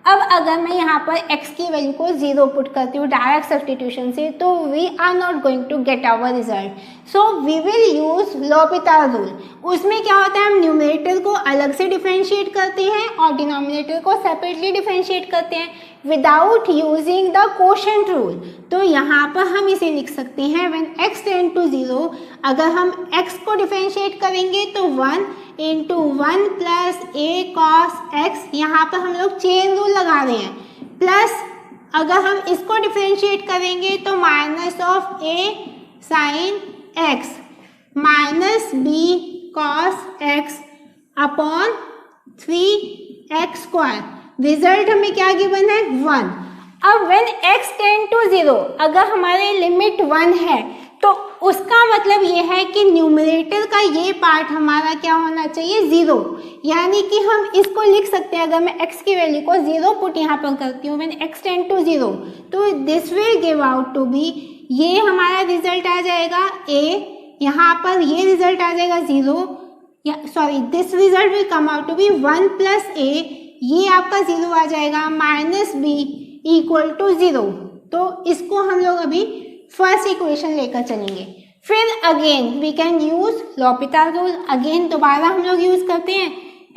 S1: अब अगर मैं यहाँ पर x की वैल्यू को 0 पुट करती हूँ डायरेक्ट सब्स्टिट्यूशन से, तो we are not going to get our result, so we will use l'Hopital rule. उसमें क्या होता है, हम न्यूमरेटर को अलग से डिफरेंशिएट करते हैं और डिनोमिनेटर को सेपरेटली डिफरेंशिएट करते हैं without using the quotient rule. तो यहाँ पर हम इसे लिख सकते हैं व्हेन x टेंड टू 0, अगर हम x को डिफरेंशिएट करेंगे तो 1 इंटू 1 प्लस ए कॉस एक्स, यहाँ पर हम लोग चेन रूल लगा रहे हैं, प्लस अगर हम इसको डिफ्रेंशिएट करेंगे तो minus of a sine x minus b cos x upon 3x square. Result हमें क्या गिवन है 1। अब व्हेन x टेंड टू 0, अगर हमारे लिमिट 1 है तो उसका मतलब ये है कि न्यूमरेटर का ये पार्ट हमारा क्या होना चाहिए 0, यानी कि हम इसको लिख सकते हैं, अगर मैं x की वैल्यू को 0 पुट यहाँ पर करती हूँ व्हेन x टेंड टू 0, तो this will give out to be, ये हमारा रिजल्ट आ जाएगा a, यहाँ पर ये रिजल्ट आ जाएगा 0, sorry this result will come out to be 1 plus a, ये आपका 0 आ जाएगा, माइनस बी इक्वल टू 0। तो इसको हम लोग अभी फर्स्ट इक्वेशन लेकर चलेंगे। फिर again we can use L'Hopital rule, again दोबारा हम लोग यूज करते हैं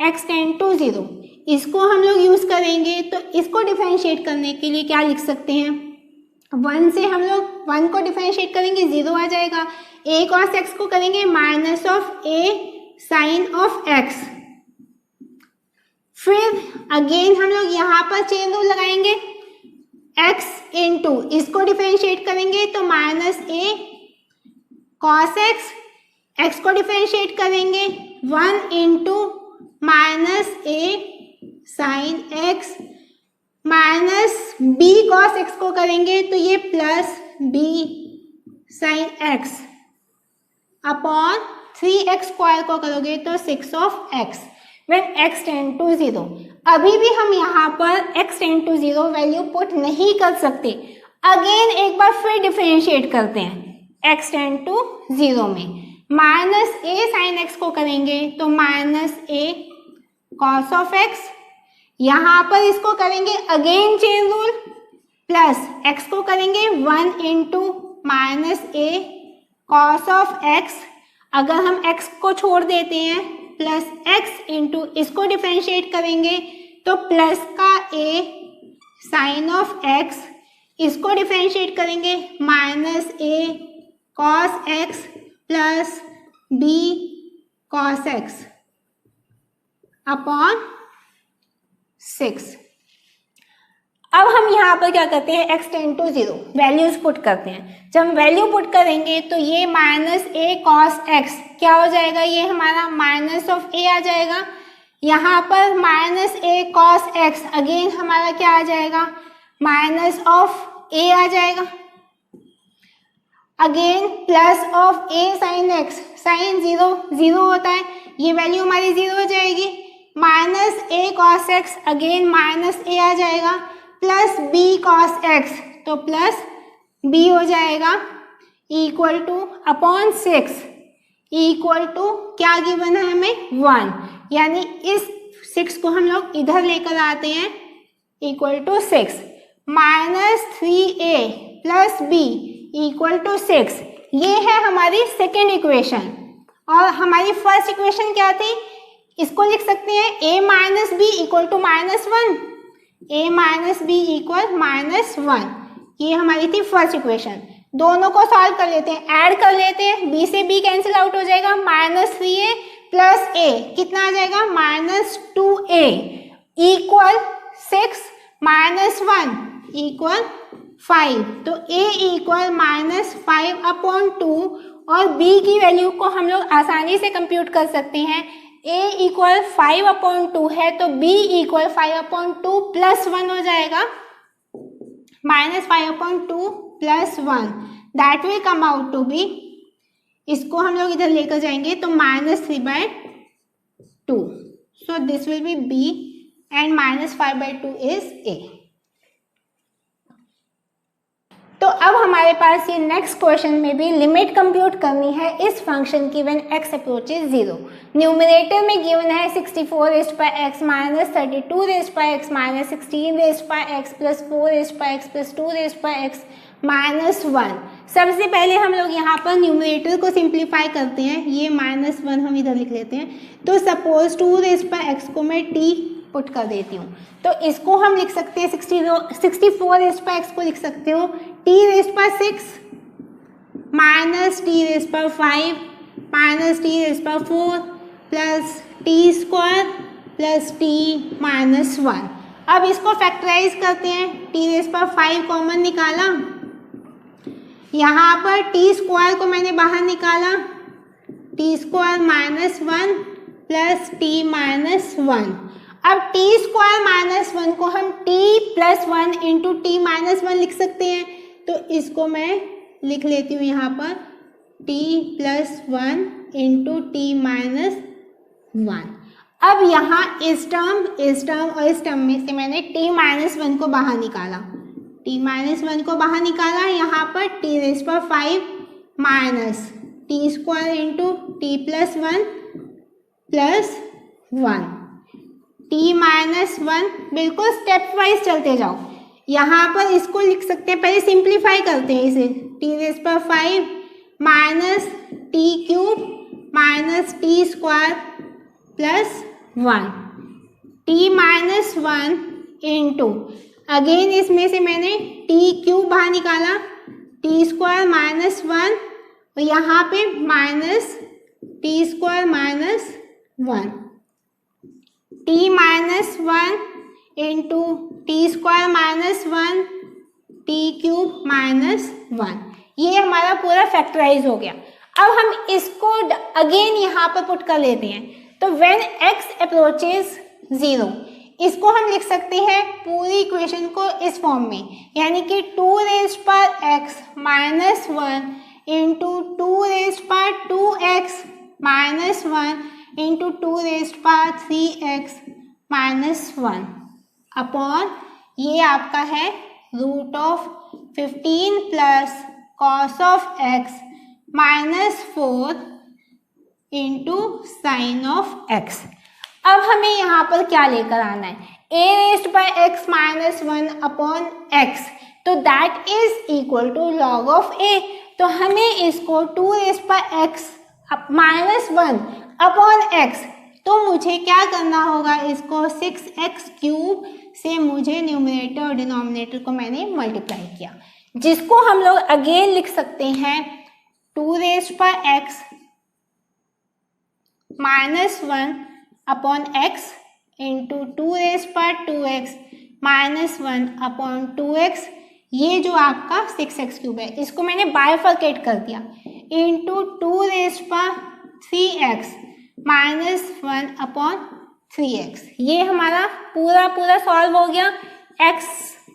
S1: x टेंड टू 0, इसको हम लोग यूज करेंगे। तो इसको डिफरेंशिएट करने के लिए क्या लिख सकते हैं, 1 से हम लोग 1 को डिफरेंशिएट करेंगे 0 आ जाएगा, a cos x को करेंगे minus of a sine of x, फिर अगेन हम लोग यहाँ पर चेन रूल लगाएंगे, x इंटू इसको डिफरेंशिएट करेंगे तो minus a cos x, x को डिफरेंशिएट करेंगे 1 into minus a sine x minus b cos x को करेंगे तो ये plus b sine x upon 3x square को करोगे तो 6 of x when x tend to 0। अभी भी हम यहाँ पर x tend to 0 value put नहीं कर सकते, अगेन एक बार फिर डिफरेंशिएट करते हैं x टेंड टू 0 में, माइनस a साइन x को करेंगे तो minus a cos of x, यहाँ पर इसको करेंगे again chain rule, plus x को करेंगे 1 into minus a cos of x, अगर हम x को छोड़ देते हैं प्लस x इंटू इसको डिफरेंशिएट करेंगे तो प्लस का a साइन ऑफ x, इसको डिफरेंशिएट करेंगे minus a cos x plus b cos x upon 6। अब हम यहाँ पर क्या करते हैं x tend to 0 values put करते हैं, जब हम वैल्यू पुट करेंगे तो ये माइनस a cos x क्या हो जाएगा, ये हमारा माइनस ऑफ a आ जाएगा, यहाँ पर minus a cos x again हमारा क्या आ जाएगा माइनस ऑफ a आ जाएगा, again plus of a sine x, sine 0 होता है, ये वैल्यू हमारी 0 हो जाएगी, minus a cos x again minus a आ जाएगा, प्लस b cos x तो प्लस b हो जाएगा equal to upon 6 equal to क्या गिवन है हमें 1, यानी इस 6 को हम लोग इधर लेकर आते हैं equal to 6, minus 3a plus b equal to 6, ये है हमारी सेकेंड इक्वेशन। और हमारी फर्स्ट इक्वेशन क्या थी, इसको लिख सकते हैं a minus b equal to minus 1, a minus b equal minus 1, ये हमारी थी फर्स्ट इक्वेशन। दोनों को सॉल्व कर लेते हैं, ऐड कर लेते हैं, b से b कैंसिल आउट हो जाएगा, माइनस 3a प्लस a कितना आ जाएगा minus 2a equal 6 minus 1 equal 5, तो a इक्वल माइनस 5 अपॉन 2, और b की वैल्यू को हम लोग आसानी से कंप्यूट कर सकते हैं, a इक्वल 5 अपॉन 2 है तो b इक्वल 5 अपॉन 2 प्लस 1 हो जाएगा, minus 5 upon 2 plus 1, that will come out to be, इसको हम लोग इधर लेकर जाएंगे तो minus 3/2, so this will be b and minus 5/2 is a। तो अब हमारे पास ये नेक्स्ट क्वेश्चन में भी लिमिट कंप्यूट करनी है इस फंक्शन की व्हेन x अप्रोचेज 0। न्यूमरेटर में गिवन है 64x minus 32x minus 16x plus 4x plus 2x minus 1। सबसे पहले हम लोग यहाँ पर न्यूमरेटर को सिंप्लीफाई करते हैं, ये माइनस 1 हम इधर लिख लेते हैं। तो सपोज 2x को मैं t पुट कर देती हूँ, तो इसको हम लिख सकते हैं 64x को लिख सकते हो t6 minus t5 minus t4 plus T square plus T minus 1। अब इसको फैक्टराइज करते हैं, टी रेज़ पर 5 कॉमन निकाला, यहाँ पर टी स्क्वायर को मैंने बाहर निकाला, T square minus 1 plus T minus 1। अब टी स्क्वायर माइनस 1 को हम T plus 1 into T minus 1 लिख सकते हैं, तो इसको मैं लिख लेती हूँ यहाँ पर T plus 1 into T minus 1। अब यहाँ इस टर्म और इस टर्म में से मैंने टी माइनस 1 को बाहर निकाला, टी माइनस 1 को बाहर निकाला, यहाँ पर टी रेज़ पर 5 minus T square into T plus 1 plus 1, T minus 1। बिल्कुल स्टेप वाइज चलते जाओ, यहाँ पर इसको लिख सकते हैं, पहले सिंप्लीफाई करते हैं इसे, टी रेज़ पर 5 minus T cube minus T square plus 1, T minus 1 into, again इसमें से मैंने टी क्यूब बाहर निकाला, टी स्क्वायर माइनस 1 और यहाँ पे minus T square minus 1, T minus 1 into T square minus 1 T cube minus 1। ये हमारा पूरा फैक्टराइज हो गया। अब हम इसको अगेन यहाँ पर पुट कर लेते हैं, तो व्हेन x अप्रोचेज 0, इसको हम लिख सकते हैं पूरी इक्वेशन को इस फॉर्म में, यानी कि 2 रेज़ पर x माइनस 1 इंटू 2 रेज़ पर 2x माइनस 1 इंटू 2 रेज़ पर 3x माइनस 1 अपॉन ये आपका है root of 15 plus cos of x minus 4 into sine of x। अब हमें यहाँ पर क्या लेकर आना है, a raised by x minus 1 upon x, तो that is equal to log of a। तो हमें इसको 2 raised by x minus 1 upon x, तो मुझे क्या करना होगा, इसको 6x क्यूब से मुझे न्यूमरेटर और डिनोमिनेटर को मैंने मल्टीप्लाई किया, जिसको हम लोग अगेन लिख सकते हैं 2 raised by x minus 1 upon x into 2 raised by 2x minus 1 upon 2x, ये जो आपका 6x क्यूब है इसको मैंने बाइफरकेट कर दिया, into 2 raised by 3x minus 1 upon 3x। ये हमारा पूरा सॉल्व हो गया, x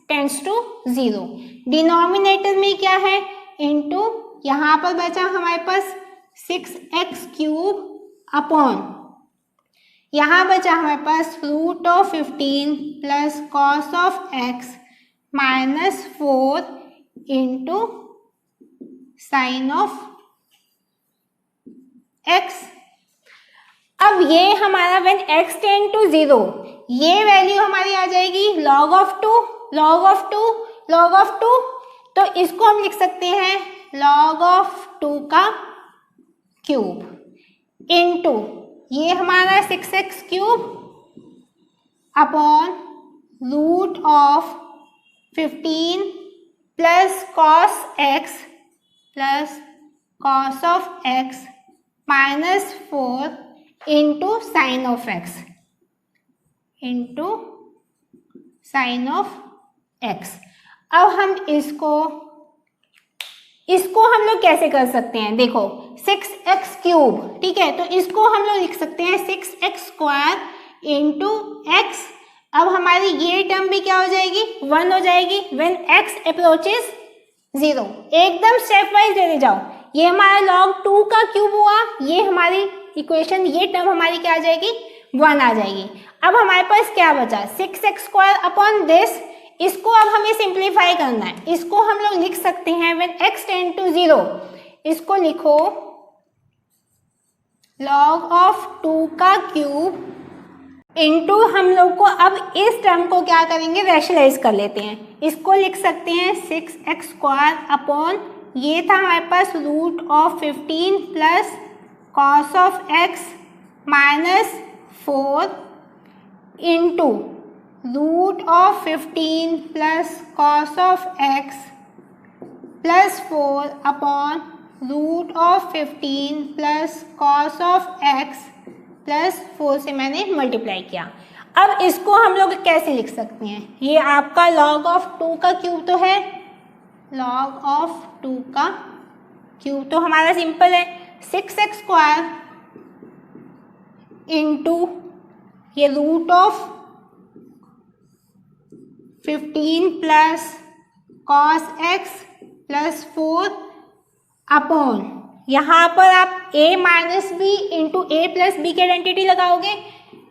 S1: टेंड्स टू 0। डिनोमिनेटर में क्या है, इंटू यहाँ पर बचा हमारे पास 6x क्यूब अपॉन यहाँ बचा हमारे पास root of 15 plus cos of x minus 4 into sine of x। अब ये हमारा व्हेन x टेंड टू 0, ये वैल्यू हमारी आ जाएगी log of 2 log of 2 log of 2, तो इसको हम लिख सकते हैं log ऑफ 2 का क्यूब इंटू ये हमारा 6x cube upon root of 15 plus cos x plus cos of x minus 4 into sine of x into sine of x। अब हम इसको हम लोग कैसे कर सकते हैं, देखो 6x क्यूब, ठीक है, तो इसको हम लोग लिख सकते हैं 6x स्क्वायर इंटू x। अब हमारी ये टर्म भी क्या हो जाएगी, 1 हो जाएगी व्हेन x अप्रोचेस 0। एकदम स्टेप वाइज लेते जाओ, ये हमारा log 2 का क्यूब हुआ, ये हमारी इक्वेशन, ये टर्म हमारी क्या आ जाएगी, 1 आ जाएगी। अब हमारे पास क्या बचा, 6x स्क्वायर अपॉन दिस, इसको अब हमें सिंप्लीफाई करना है, इसको हम लोग लिख सकते हैं व्हेन x टेंड टू 0, इसको लिखो log ऑफ 2 का क्यूब इंटू हम लोग को अब इस टर्म को क्या करेंगे, रैशनलाइज कर लेते हैं, इसको लिख सकते हैं 6x स्क्वायर अपॉन ये था हमारे पास root of 15 plus cos of x minus 4 into root of 15 plus cos of x plus 4 upon root of 15 plus cos of x plus 4 से मैंने मल्टीप्लाई किया। अब इसको हम लोग कैसे लिख सकते हैं, ये आपका log ऑफ 2 का क्यूब तो है, log ऑफ 2 का क्यूब तो हमारा सिंपल है 6x स्क्वायर इंटू ये root of 15 plus cos x plus 4 upon, यहाँ पर आप a minus b into a plus b की आइडेंटिटी लगाओगे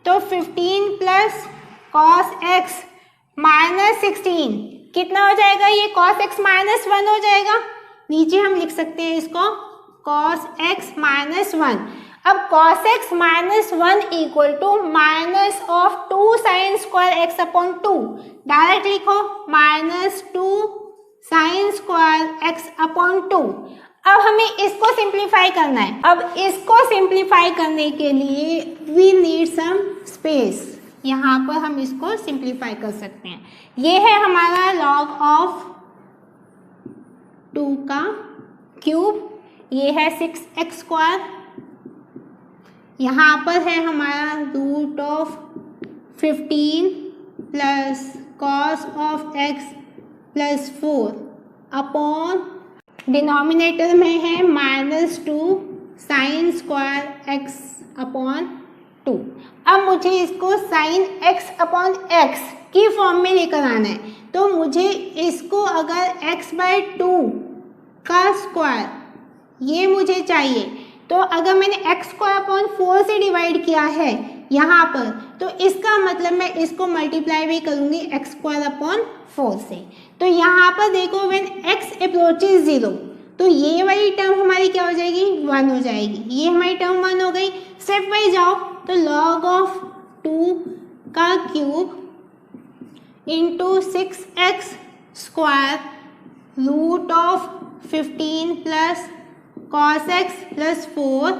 S1: तो 15 प्लस कॉस x माइनस 16 कितना हो जाएगा, ये कॉस x माइनस 1 हो जाएगा। नीचे हम लिख सकते हैं इसको कॉस x माइनस 1। अब cos x minus 1 equal to minus of 2 sine square x upon 2, direct लिखो minus 2 sine square x upon 2। अब हमें इसको सिंप्लीफाई करना है। अब इसको सिंप्लीफाई करने के लिए वी नीड सम स्पेस, यहाँ पर हम इसको सिंप्लीफाई कर सकते हैं। ये है हमारा log ऑफ 2 का क्यूब, ये है 6x स्क्वायर, यहाँ पर है हमारा root of 15 plus cos of x plus 4 upon denominator में है minus 2 sine square x upon 2। अब मुझे इसको साइन x अपॉन x की फॉर्म में लेकर आना है, तो मुझे इसको अगर x/2 का स्क्वायर ये मुझे चाहिए, तो अगर मैंने x स्क्वायर अपॉन 4 से डिवाइड किया है यहाँ पर, तो इसका मतलब मैं इसको मल्टीप्लाई भी करूँगी x स्क्वायर अपॉन 4 से। तो यहाँ पर देखो व्हेन x अप्रोचेज 0, तो ये वाली टर्म हमारी क्या हो जाएगी, 1 हो जाएगी, ये हमारी टर्म 1 हो गई। स्टेप बाई जाओ, तो log ऑफ 2 का cube into 6x square root of 15 plus cos x plus 4,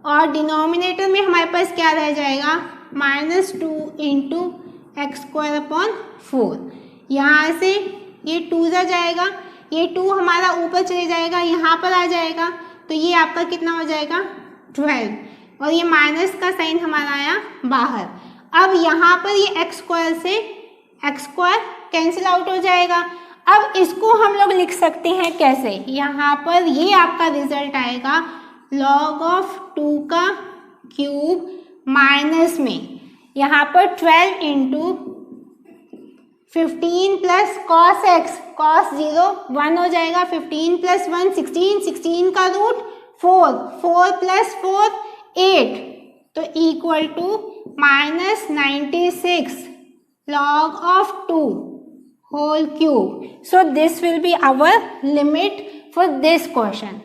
S1: और डिनोमिनेटर में हमारे पास क्या रह जाएगा, minus 2 into x square upon 4। यहाँ से ये 2 जा जाएगा, ये 2 हमारा ऊपर चले जाएगा, यहाँ पर आ जाएगा, तो ये आपका कितना हो जाएगा 12, और ये माइनस का साइन हमारा आया बाहर। अब यहाँ पर ये एक्स स्क्वायर से एक्स स्क्वायर कैंसिल आउट हो जाएगा। अब इसको हम लोग लिख सकते हैं कैसे, यहाँ पर ये आपका रिजल्ट आएगा log ऑफ 2 का क्यूब माइनस में यहाँ पर 12 into 15 plus cos x, cos 0 1 हो जाएगा, 15 प्लस 1 16, 16 का रूट 4, 4 प्लस 4 8, तो equal to minus 96 log of 2 whole cube. So this will be our limit for this question.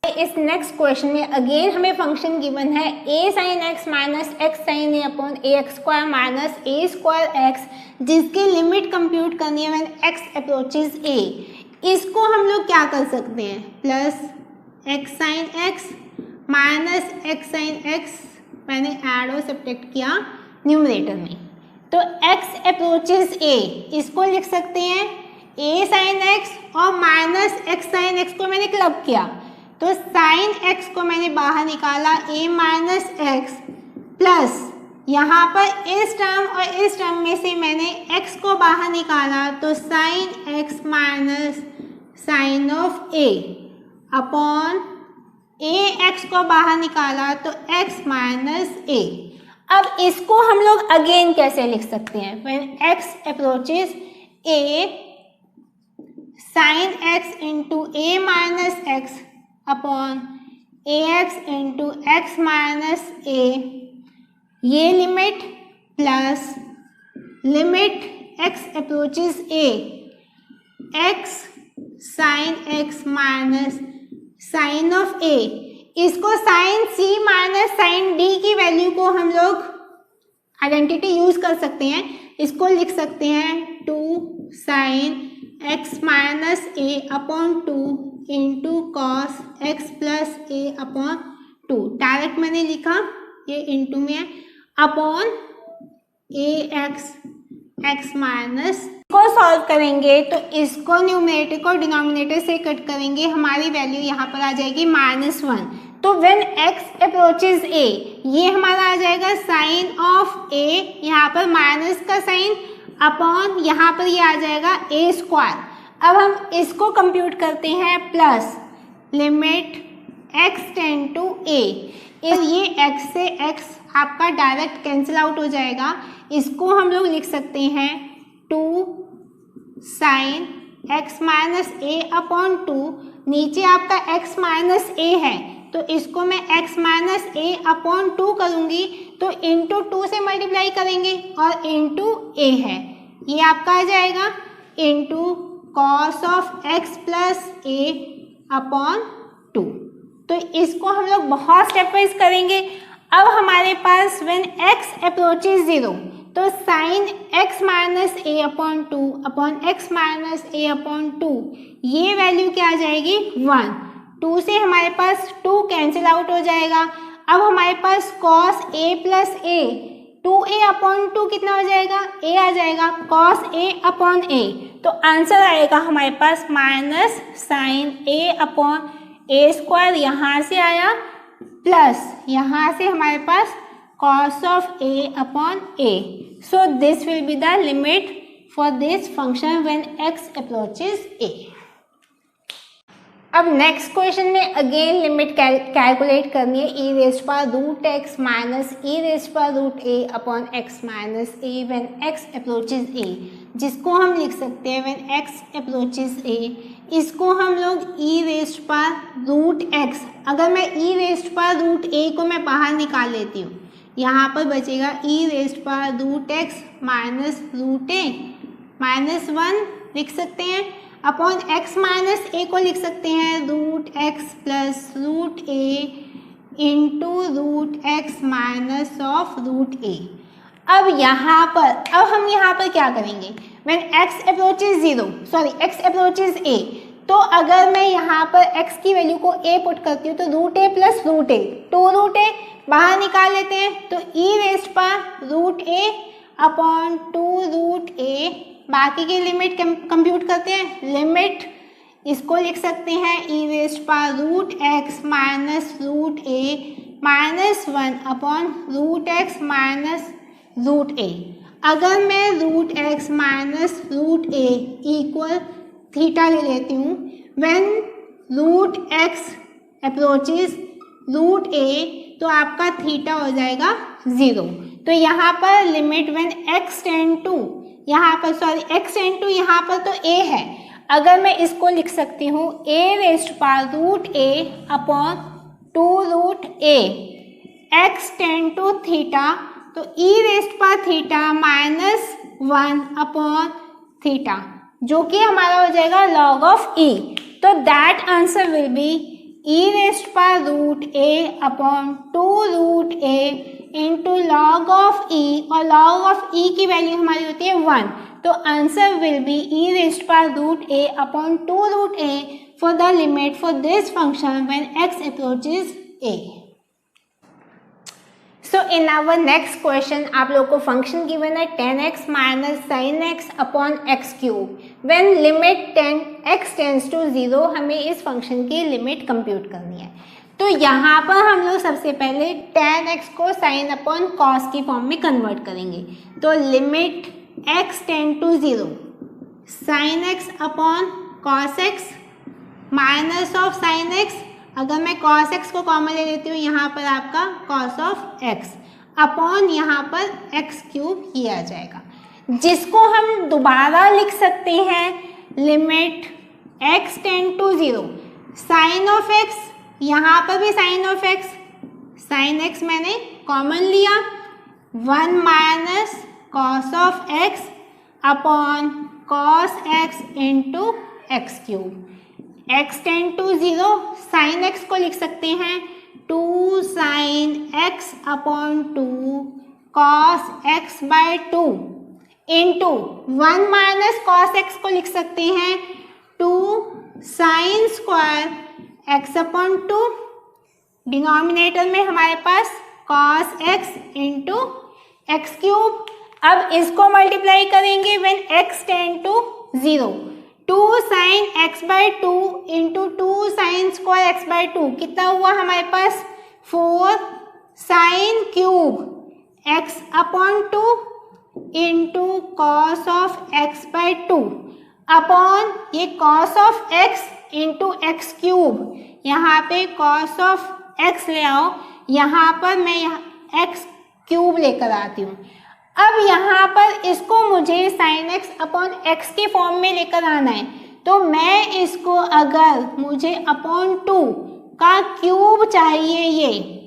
S1: इस नेक्स्ट क्वेश्चन में अगेन हमें फंक्शन गिवन है a sin x minus x sine a upon a x square minus a square x, जिसकी limit compute करनी है when x approaches a। इसको हम लोग क्या कर सकते हैं, plus x sine x minus x sine x, मैंने ऐड और सब्ट्रैक्ट किया न्यूमरेटर में, तो x अप्रोचेज a, इसको लिख सकते हैं a साइन x और माइनस x साइन x को मैंने क्लब किया, तो साइन x को मैंने बाहर निकाला a माइनस x प्लस यहाँ पर इस टर्म और इस टर्म में से मैंने x को बाहर निकाला, तो sine x minus sine of a upon a x को बाहर निकाला तो x माइनस a। अब इसको हम लोग अगेन कैसे लिख सकते हैं, when x approaches a sine x into a minus x upon ax into x minus a, ये limit plus limit x approaches a x sine x minus sine of a, इसको sine c minus sine d की value को हम लोग identity use कर सकते हैं, इसको लिख सकते हैं 2 sine x minus a upon 2 into cos x plus a upon 2, direct मैंने लिखा, ये इंटू में है, अपॉन x माइनस को सॉल्व करेंगे तो इसको न्यूमरेटर को डिनोमिनेटर से कट करेंगे, हमारी वैल्यू यहाँ पर आ जाएगी -1। तो व्हेन x अप्रोचेज a, ये हमारा आ जाएगा साइन ऑफ ए, यहाँ पर माइनस का साइन अपॉन यहाँ पर ये आ जाएगा ए स्क्वायर। अब हम इसको कंप्यूट करते हैं plus limit x tend to a, ये x से x आपका डायरेक्ट कैंसिल आउट हो जाएगा। इसको हम लोग लिख सकते हैं 2 sine x minus a upon 2, नीचे आपका x माइनस ए है तो इसको मैं x माइनस ए अपॉन 2 करूँगी तो इंटू 2 से मल्टीप्लाई करेंगे और इंटू a है, ये आपका आ जाएगा into cos of x plus A upon 2। तो इसको हम लोग बहुत स्टेप वाइज करेंगे। अब हमारे पास व्हेन x अप्रोचेज 0 तो sine x minus a upon 2 upon x minus a upon 2, ये वैल्यू क्या आ जाएगी 1। 2 से हमारे पास 2 कैंसिल आउट हो जाएगा। अब हमारे पास cos a plus a, 2a upon 2 कितना हो जाएगा, a आ जाएगा कॉस a अपॉन a, तो आंसर आएगा हमारे पास minus sine a upon a square, यहाँ से आया प्लस यहाँ से हमारे पास cos of a upon a। So this will be the limit for this function when x approaches a। अब नेक्स्ट क्वेश्चन में अगेन लिमिट कैलकुलेट करनी है e raised power root x minus e raised power root a upon x minus a when x approaches a, जिसको हम लिख सकते हैं व्हेन x अप्रोचेज a। इसको हम लोग e raised power root x, अगर मैं e raised power root a को मैं बाहर निकाल लेती हूँ, यहाँ पर बचेगा e raised power root x minus root a minus 1 लिख सकते हैं अपॉन x माइनस ए को लिख सकते हैं root x plus root a into root x minus of root a. अब हम यहाँ पर क्या करेंगे, when x approaches 0 sorry x approaches a, तो अगर मैं यहाँ पर x की वैल्यू को a पुट करती हूँ तो रूट ए प्लस रूट ए, 2 रूट ए बाहर निकाल लेते हैं तो e raised power root a upon 2 root ए, बाकी की लिमिट कंप्यूट करते हैं। लिमिट इसको लिख सकते हैं e raised power root x minus root a minus 1 upon root x minus root a. अगर मैं root x minus root a equal theta ले लेती हूँ when root x approaches root a, तो आपका थीटा हो जाएगा 0। तो यहाँ पर limit when x tend to, यहाँ पर सॉरी x टेंड टू, यहाँ पर तो a है, अगर मैं इसको लिख सकती हूँ a raised power root a upon 2 root a, x tend to theta तो e raised power theta minus 1 upon theta, जो कि हमारा हो जाएगा लॉग ऑफ e। तो that answer will be e raised power root a upon 2 root a into log of e, और log of e की value हमारी होती है 1, तो answer will be e raised power root a upon 2 root a for the limit for this function when x approaches a। So in our next question आप लोग को function given है 10x minus sine x upon x cube when limit 10x tends to 0, हमें इस function की limit compute करनी है। तो यहाँ पर हम लोग सबसे पहले tan x को साइन अपॉन कॉस की फॉर्म में कन्वर्ट करेंगे। तो limit x tend to 0 sine x upon cos x minus of sine x, अगर मैं cos x को कॉमन ले लेती हूँ यहाँ पर आपका cos ऑफ x अपॉन यहाँ पर x क्यूब ये आ जाएगा, जिसको हम दोबारा लिख सकते हैं limit x tend to 0 sine of x, यहाँ पर भी sine of x, sine x मैंने कॉमन लिया 1 minus cos of x upon cos x into x cube. x tend to 0 sine x को लिख सकते हैं 2 sine x upon 2 cos x by 2 into 1 minus cos x को लिख सकते हैं 2 sine square x upon 2, denominator में हमारे पास cos x into x cube. अब इसको मल्टीप्लाई करेंगे when x tend to 0, 2 sine x by 2 into 2 sine square x by 2 कितना हुआ हमारे पास 4 sine cube x upon 2 into cos of x by 2 upon ये cos of x into x cube, यहाँ पे कॉस ऑफ x ले आओ, यहाँ पर मैं यहाँ x क्यूब लेकर आती हूँ। अब यहाँ पर इसको मुझे साइन x अपॉन x के फॉर्म में लेकर आना है, तो मैं इसको अगर मुझे अपॉन 2 का क्यूब चाहिए ये,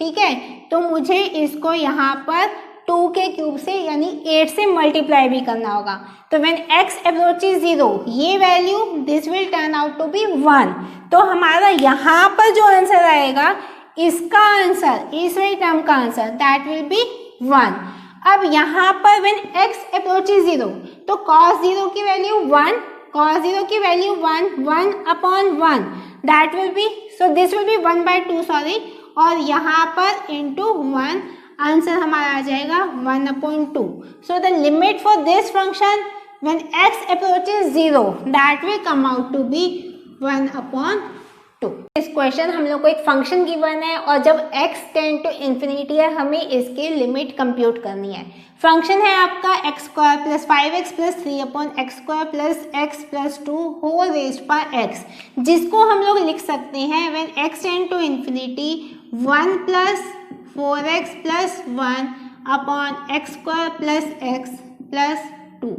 S1: ठीक है, तो मुझे इसको यहाँ पर 2 के क्यूब से यानी 8 से मल्टीप्लाई भी करना होगा। तो व्हेन x अप्रोचेस 0, ये value this will turn out to be 1। तो हमारा यहाँ पर जो आंसर आएगा, इसका आंसर, इस वाली टर्म का आंसर दैट विल बी 1। अब यहाँ पर व्हेन x अप्रोचेस 0, तो cos 0 की वैल्यू 1, cos 0 की value 1 upon 1 that will B, so this will B 1/2 sorry, और यहाँ पर इंटू 1, आंसर हमारा आ जाएगा 1/2। So the limit for this function when x approaches 0 that will come out to be 1/2। इस क्वेश्चन हम लोग को एक फंक्शन गिवन है और जब x टेंड टू इन्फिनिटी है, हमें इसकी लिमिट कंप्यूट करनी है। फंक्शन है आपका x² plus 5x plus 3 upon x² plus x plus 2 whole raised by x, जिसको हम लोग लिख सकते हैं when x tend to infinity 1 plus 4x plus 1 upon x² plus x plus 2।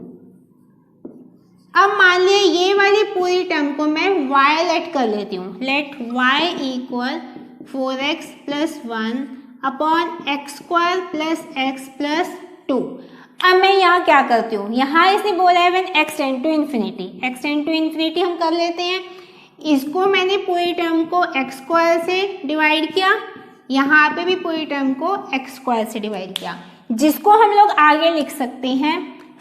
S1: अब मान लिया ये वाली पूरी टर्म को मैं y लेट कर लेती हूँ, let y equal 4x plus 1 upon x² plus x plus 2। अब मैं यहाँ क्या करती हूँ, यहाँ इसने बोला है when x tend to infinity, x tend to infinity हम कर लेते हैं। इसको मैंने पूरी टर्म को x² से डिवाइड किया, यहाँ पे भी पूरी टर्म को x² से डिवाइड किया, जिसको हम लोग आगे लिख सकते हैं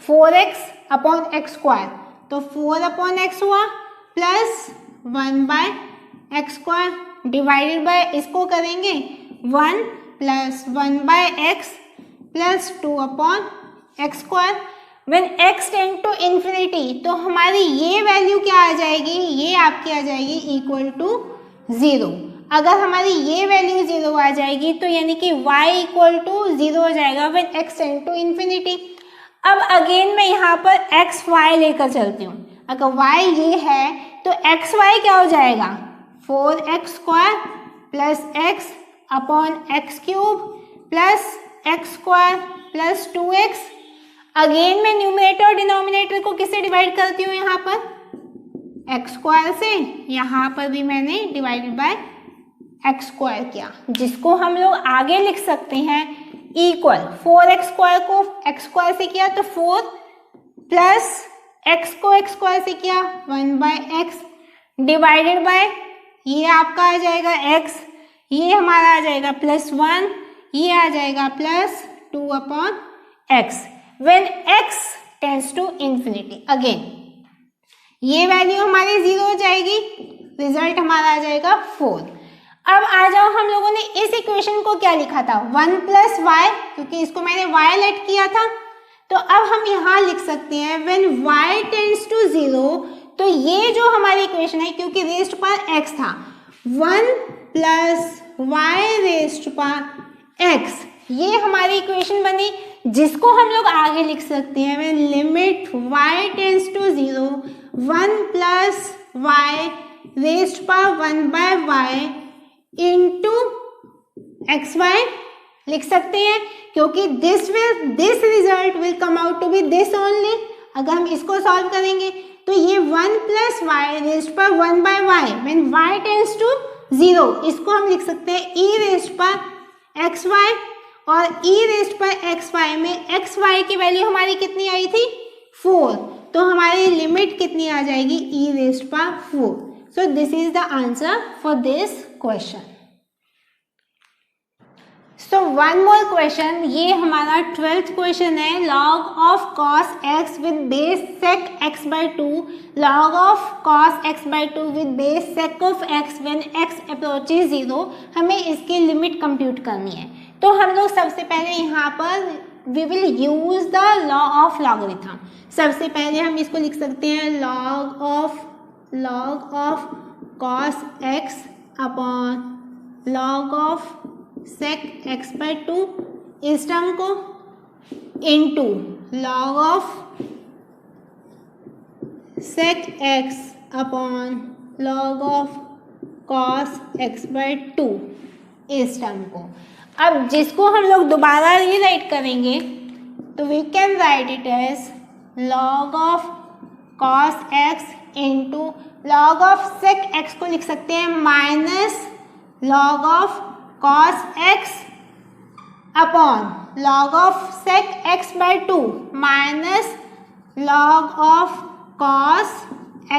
S1: 4x अपॉन x²। तो 4 अपॉन x हुआ प्लस 1/x² डिवाइडेड बाय, इसको करेंगे 1 plus 1/x plus 2 upon x²। When x tend to infinity, तो हमारी ये वैल्यू क्या आ जाएगी, ये आपकी आ जाएगी इक्वल टू 0। अगर हमारी ये वैल्यू 0 आ जाएगी तो यानी कि y इक्वल टू 0 हो जाएगा when x tend to infinity. अब अगेन मैं यहाँ पर एक्स वाई लेकर चलती हूँ, अगर y ये है तो एक्स वाई क्या हो जाएगा 4x² plus x upon x cube plus x² plus 2x। Again मैं न्यूमरेटर और डिनोमिनेटर को किससे डिवाइड करती हूँ, यहाँ पर x² से, यहाँ पर भी मैंने डिवाइडेड बाय x² किया, जिसको हम लोग आगे लिख सकते हैं इक्वल 4x² को x² से किया तो 4 प्लस x को x² से किया 1/x डिवाइडेड बाय, ये आपका आ जाएगा x, ये हमारा आ जाएगा प्लस 1, ये आ जाएगा plus 2 upon x। When x tends to infinity, again ये वैल्यू हमारी 0 हो जाएगी, रिजल्ट हमारा आ जाएगा 4। अब आ जाओ, हम लोगों ने इस इक्वेशन को क्या लिखा था 1 प्लस वाई, क्योंकि इसको मैंने y लेट किया था, तो अब हम यहाँ लिख सकते हैं व्हेन y टेंड्स टू 0, तो ये जो हमारी इक्वेशन है, क्योंकि रेज्ड पावर x था, 1 plus y raised power x, ये हमारी इक्वेशन बनी, जिसको हम लोग आगे लिख सकते हैं when limit y tends to 0 1 plus y raised power 1/y into xy लिख सकते हैं, क्योंकि this result will come out to be this only. अगर हम इसको सॉल्व करेंगे तो ये 1 plus y raised power 1/y when y tends to 0, इसको हम लिख सकते हैं e रेज्ड पावर xy, और e रेज्ड पावर xy में xy की वैल्यू हमारी कितनी आई थी 4, तो हमारी लिमिट कितनी आ जाएगी e raised power 4। So this is the answer for this question. So one more question, ये हमारा 12th क्वेश्चन है, log of cos x with base sec x/2, log of cos x/2 with base sec of x when x approaches 0, हमें इसकी limit compute करनी है। तो हम लोग सबसे पहले यहाँ पर we will use the law of logarithm। सबसे पहले हम इसको लिख सकते हैं log of cos x upon log of sec x by 2 इस टर्म को into log of sec x upon log of cos x by 2 इस टर्म को। अब जिसको हम लोग दोबारा रीराइट करेंगे तो we can write it as log of cos x into log of sec x को लिख सकते हैं minus log of cos x upon log of sec x by 2 minus log of cos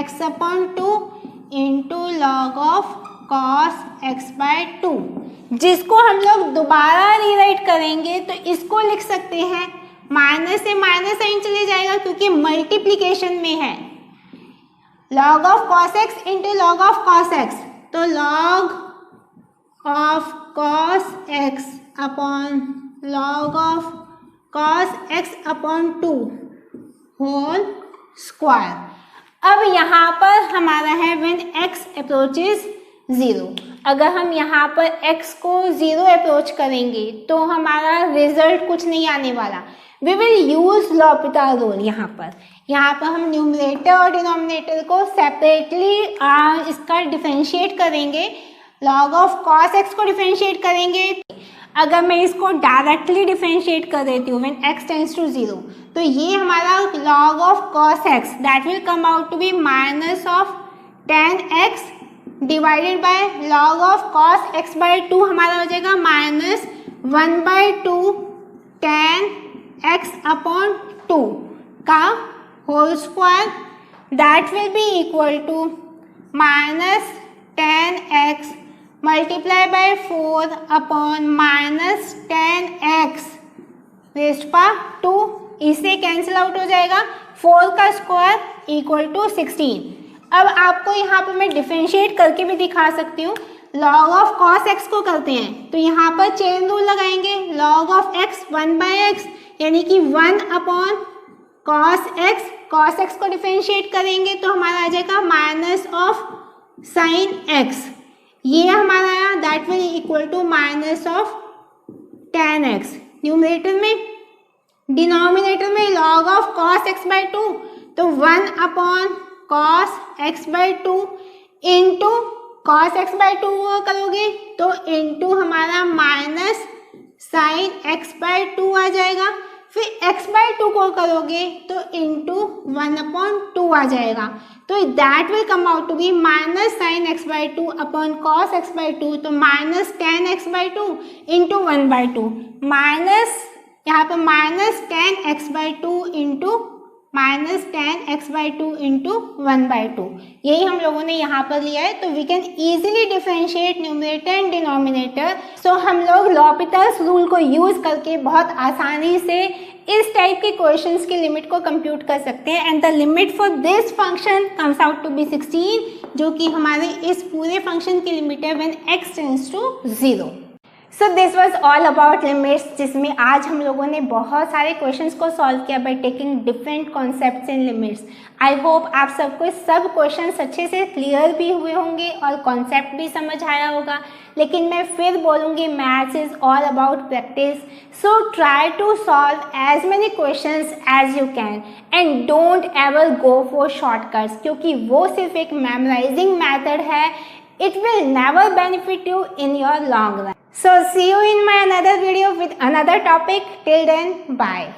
S1: x upon 2 into log of cos x by 2। जिसको हम लोग दोबारा rewrite करेंगे तो इसको लिख सकते हैं माइनस से माइनस साइन चले जाएगा क्योंकि मल्टीप्लिकेशन में है, log of cos x into log of cos x, तो log of cos x upon log of cos x upon 2 whole square. अब यहाँ पर हमारा है when x approaches 0। अगर हम यहाँ पर x को 0 अप्रोच करेंगे तो हमारा रिजल्ट कुछ नहीं आने वाला। We will use L'Hopital rule. यहाँ पर हम न्यूमरेटर और डिनोमिनेटर को सेपरेटली इसका डिफरेंशिएट करेंगे, log of cos x को डिफरेंशिएट करेंगे। अगर मैं इसको डायरेक्टली डिफरेंशिएट कर देती हूँ when x टेंड्स टू 0 तो ये हमारा log of cos x that will come out to be minus of tan x divided by log of cos x by 2 हमारा हो जाएगा माइनस 1/2 tan x अपॉन 2 का whole square that will be equal to minus tan x multiply by 4 upon minus tan x raised power 2, इससे cancel out हो जाएगा। 4 का square equal to 16। अब आपको यहाँ पर मैं डिफरेंशिएट करके भी दिखा सकती हूँ। log of cos x को करते हैं तो यहाँ पर चेन रूल लगाएंगे, log of x 1/x यानी कि 1 अपॉन cos x को डिफरेंशिएट करेंगे तो हमारा आ जाएगा माइनस ऑफ साइन x, ये हमारा आया that will equal to minus of tan x। Numerator में, डिनोमिनेटर में log of cos x by 2 तो 1 upon cos x by 2 into cos x by 2 करोगे तो इंटू हमारा माइनस साइन x by 2 आ जाएगा। फिर x by 2 को करोगे तो इंटू 1 अपॉन 2 आ जाएगा, तो that will come out to be minus sine x by 2 upon cos x by 2, तो minus tan x by 2 into 1/2 minus यहाँ पर minus tan x by 2 into minus tan x by 2 into 1/2, यही हम लोगों ने यहाँ पर लिया है। तो we can easily differentiate numerator and denominator. So हम लोग लॉपिटल्स रूल को यूज़ करके बहुत आसानी से इस टाइप के क्वेश्चंस की लिमिट को कंप्यूट कर सकते हैं। And the limit for this function comes out to be 16, जो कि हमारे इस पूरे फंक्शन की लिमिट है when x tends to 0। So this was all about limits, जिसमें आज हम लोगों ने बहुत सारे क्वेश्चंस को सॉल्व किया by taking different concepts in limits. I hope आप सबको सब क्वेश्चंस अच्छे से क्लियर भी हुए होंगे और कॉन्सेप्ट भी समझ आया होगा। लेकिन मैं फिर बोलूँगी, maths is all about practice, so try to solve as many questions as you can and don't ever go for shortcuts, क्योंकि वो सिर्फ एक मेमोराइजिंग मैथड है। It will never benefit you in your long run. So see you in my another video with another topic. Till then, bye.